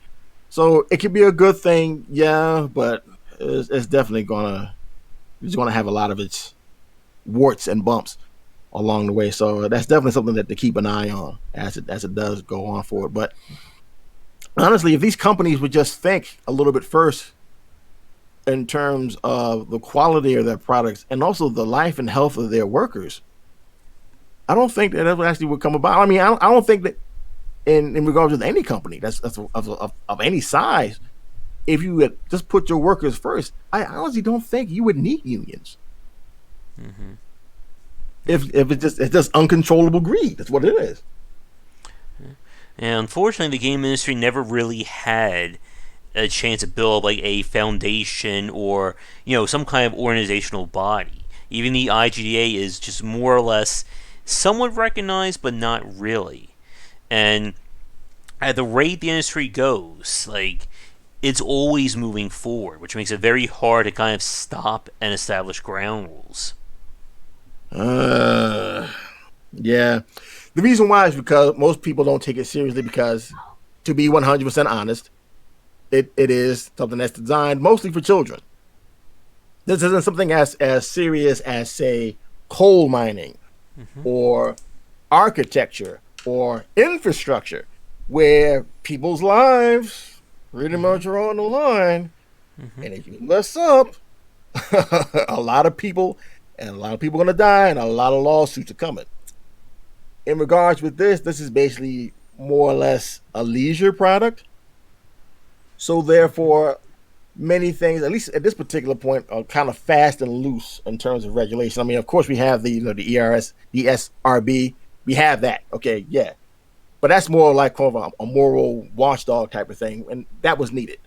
Speaker 2: so it could be a good thing, yeah, but it's definitely gonna have a lot of its warts and bumps along the way. So that's definitely something that to keep an eye on as it does go on forward. But honestly, if these companies would just think a little bit first in terms of the quality of their products and also the life and health of their workers, I don't think that ever actually would come about. I mean, I don't think that in regards to any company that's of any size, if you had just put your workers first, I honestly don't think you would need unions. If it's just uncontrollable greed, that's what it is.
Speaker 1: And unfortunately, the game industry never really had a chance to build a foundation or some kind of organizational body. Even the IGDA is just more or less somewhat recognized, but not really. And at the rate the industry goes, like, it's always moving forward, which makes it very hard to kind of stop and establish ground rules.
Speaker 2: Uh, yeah. The reason why is because most people don't take it seriously because, to be 100% honest, it is something that's designed mostly for children. This isn't something as serious as, say, coal mining
Speaker 1: Mm-hmm.
Speaker 2: or architecture or infrastructure, where people's lives pretty
Speaker 1: Mm-hmm.
Speaker 2: much are on the line.
Speaker 1: Mm-hmm.
Speaker 2: And if you mess up, a lot of people are going to die, and a lot of lawsuits are coming. In regards with this is basically more or less a leisure product. So therefore, many things, at least at this particular point, are kind of fast and loose in terms of regulation. I mean, of course, we have the ERS, the SRB, we have that. Okay, yeah, but that's more like kind of a moral watchdog type of thing, and that was needed.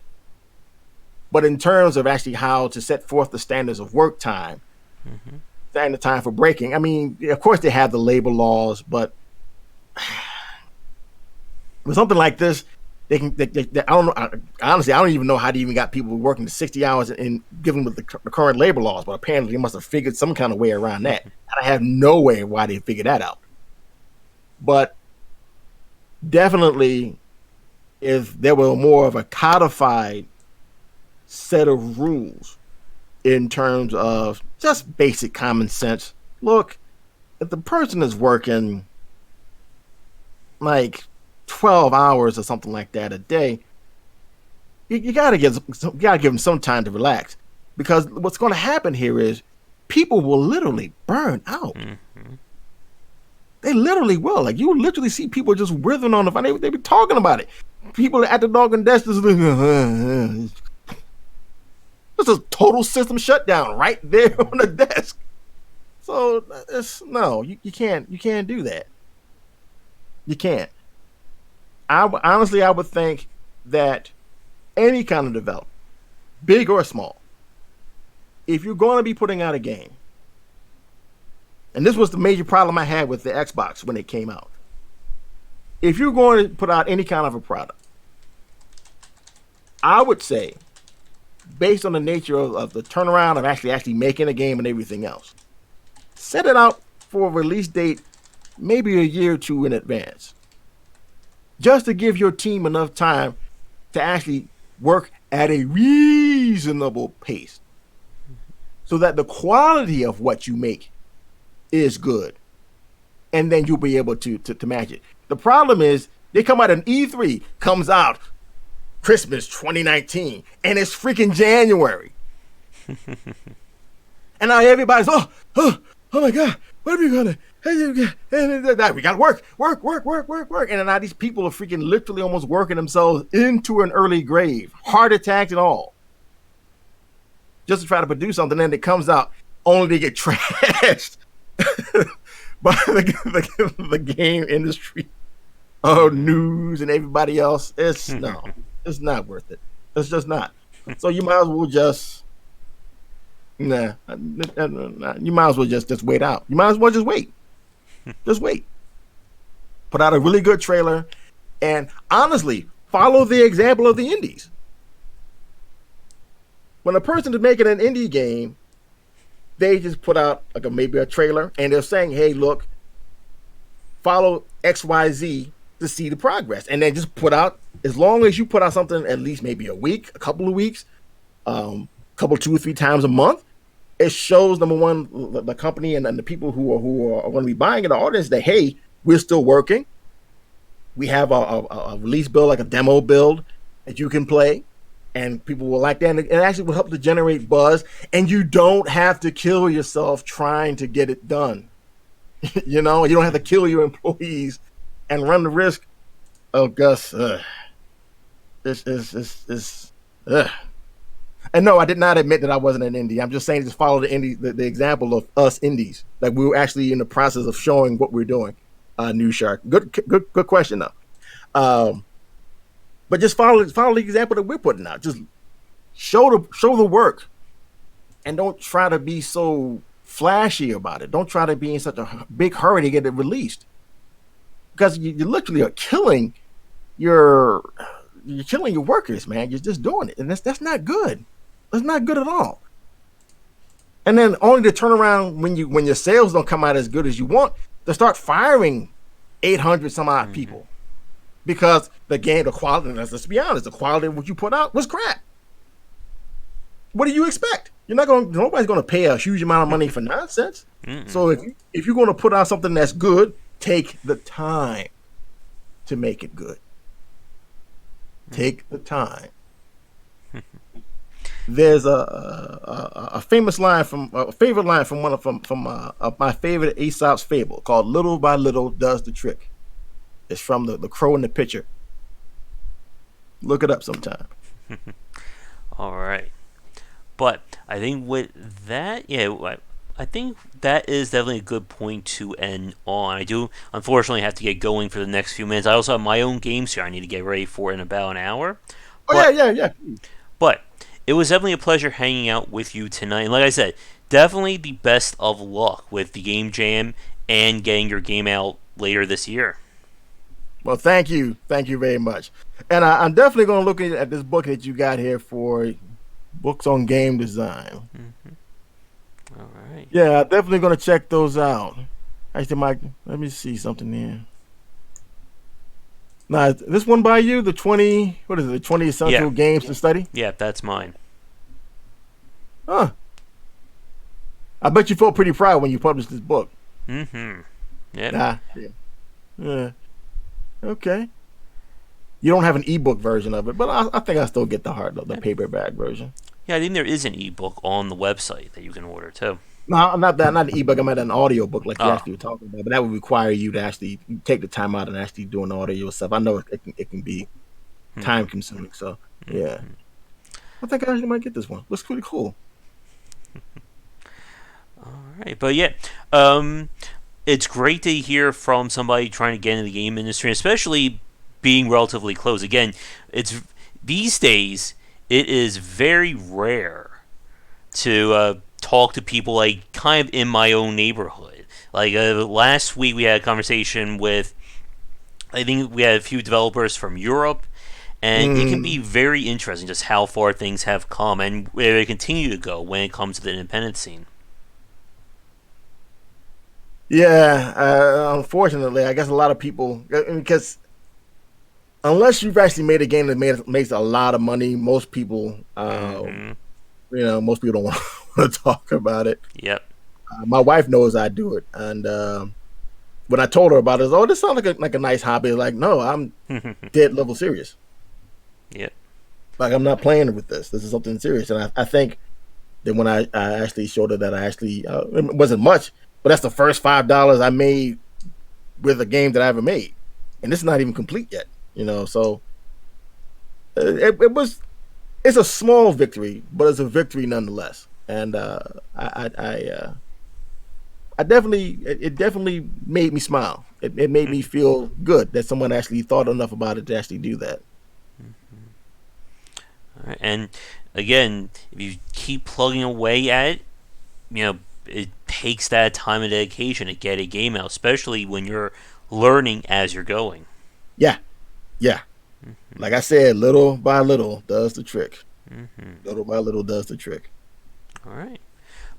Speaker 2: But in terms of actually how to set forth the standards of work time,
Speaker 1: Mm-hmm.
Speaker 2: standard time for breaking, I mean, of course, they have the labor laws, but with something like this, I don't know. Honestly, I don't even know how they even got people working the 60 hours in given with the current labor laws. But apparently, they must have figured some kind of way around that. And I have no way why they figured that out. But definitely, if there were more of a codified set of rules in terms of just basic common sense. Look, if the person is working like 12 hours or something like that a day, you got to give them some time to relax, because what's going to happen here is people will literally burn out.
Speaker 1: Mm-hmm.
Speaker 2: They literally will. Like, you will literally see people just writhing on the phone. They be talking about it. People at the doggone desk just it's a total system shutdown right there on the desk. So no, you can't do that. You can't. I would think that any kind of development, big or small, if you're going to be putting out a game, and this was the major problem I had with the Xbox when it came out. If you're going to put out any kind of a product, I would say, based on the nature of the turnaround of actually making a game and everything else, set it out for a release date maybe a year or two in advance, just to give your team enough time to actually work at a reasonable pace, so that the quality of what you make is good, and then you'll be able to match it. The problem is they come out, and E3 comes out Christmas 2019, and it's freaking January. And now everybody's, oh my God, what are we gonna? We gotta work. And now these people are freaking literally almost working themselves into an early grave, heart attacks and all, just to try to produce something. And it comes out only to get trashed by the game industry, news, and everybody else. It's not worth it. It's just not. So you might as well just you might as well just wait out. You might as well just wait. Just wait. Put out a really good trailer, and honestly, follow the example of the indies. When a person is making an indie game, they just put out like maybe a trailer, and they're saying, "Hey, look, follow XYZ to see the progress," and then just put out. As long as you put out something at least maybe a week, a couple of weeks, couple 2 or 3 times a month, it shows, number one, the company and the people who are going to be buying it, the audience, that hey, we're still working. We have a release build, like a demo build that you can play, and people will like that. And it actually will help to generate buzz, and you don't have to kill yourself trying to get it done. You don't have to kill your employees and run the risk. Oh, Gus, this is. And no, I did not admit that I wasn't an indie. I'm just saying, just follow the example of us indies. Like, we were actually in the process of showing what we're doing. New Shark, good question though. But just follow the example that we're putting out. Just show the work, and don't try to be so flashy about it. Don't try to be in such a big hurry to get it released, because you literally are killing your you're killing your workers, man. You're just doing it, and that's not good. That's not good at all. And then only to turn around when your sales don't come out as good as you want, to start firing 800 some odd people because the quality. Let's be honest, the quality of what you put out was crap. What do you expect? Nobody's going to pay a huge amount of money for nonsense. So if you're going to put out something that's good, take the time to make it good. Take the time. There's a famous line from a favorite line from one of my favorite Aesop's fable called "Little by Little Does the Trick." It's from the Crow and the Pitcher. Look it up sometime.
Speaker 1: All right. But I think with that, yeah, I think that is definitely a good point to end on. I do, unfortunately, have to get going for the next few minutes. I also have my own games here I need to get ready for in about an hour.
Speaker 2: Oh,
Speaker 1: But,
Speaker 2: yeah.
Speaker 1: but it was definitely a pleasure hanging out with you tonight. And like I said, definitely the best of luck with the game jam and getting your game out later this year.
Speaker 2: Well, thank you very much. And I'm definitely going to look at this book that you got here for books on game design.
Speaker 1: All right.
Speaker 2: Yeah, I'm definitely going to check those out. Actually, Mike, let me see something here. Now, is this one by you? The 20, what is it? The 20 essential games to study?
Speaker 1: Yeah, that's mine.
Speaker 2: Huh. I bet you felt pretty proud when you published this book.
Speaker 1: Mm-hmm. Yeah.
Speaker 2: Yeah. Okay. You don't have an ebook version of it, but I think I still get the paperback version.
Speaker 1: Yeah, I think there is an ebook on the website that you can order too.
Speaker 2: No, not an ebook. I meant an audio book like you
Speaker 1: Oh.
Speaker 2: actually were talking about, but that would require you to actually take the time out and actually do an audio yourself. I know it can be time consuming, so yeah. I think I actually might get this one. Looks pretty cool.
Speaker 1: All right, but yeah, it's great to hear from somebody trying to get into the game industry, especially being relatively close. Again, it's these days it is very rare to talk to people like kind of in my own neighborhood. Like last week, we had a conversation with, I think we had a few developers from Europe, and it can be very interesting just how far things have come and where they continue to go when it comes to the independent scene.
Speaker 2: Yeah, unfortunately, I guess a lot of people, because unless you've actually made a game that makes a lot of money, most people, most people don't want to talk about it.
Speaker 1: Yep.
Speaker 2: My wife knows I do it, and when I told her about it, oh, this sounds like a nice hobby. Like, no, I'm dead level serious.
Speaker 1: Yep.
Speaker 2: Like, I'm not playing with this. This is something serious, and I think that when I actually showed her that I actually it wasn't much, but that's the first $5 I made with a game that I ever made, and it's not even complete yet. So it's a small victory, but it's a victory nonetheless. And it definitely made me smile. It made me feel good that someone actually thought enough about it to actually do that.
Speaker 1: All right. And again, if you keep plugging away at it, it takes that time and dedication to get a game out, especially when you're learning as you're going.
Speaker 2: Yeah. Like I said, little by little does the trick. Little by little does the trick.
Speaker 1: All right.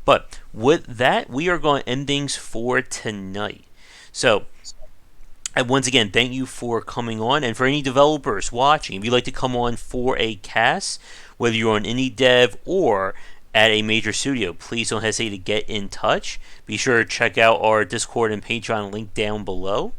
Speaker 1: But with that, we are going to end things for tonight. So, and once again, thank you for coming on. And for any developers watching, if you'd like to come on for a cast, whether you're an indie dev or at a major studio, please don't hesitate to get in touch. Be sure to check out our Discord and Patreon link down below.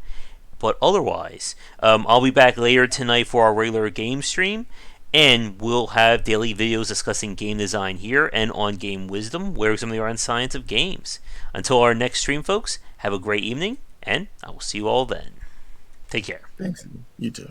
Speaker 1: But otherwise, I'll be back later tonight for our regular game stream, and we'll have daily videos discussing game design here and on Game Wisdom, where some of the art and science of games. Until our next stream, folks, have a great evening, and I will see you all then. Take care.
Speaker 2: Thanks. You too.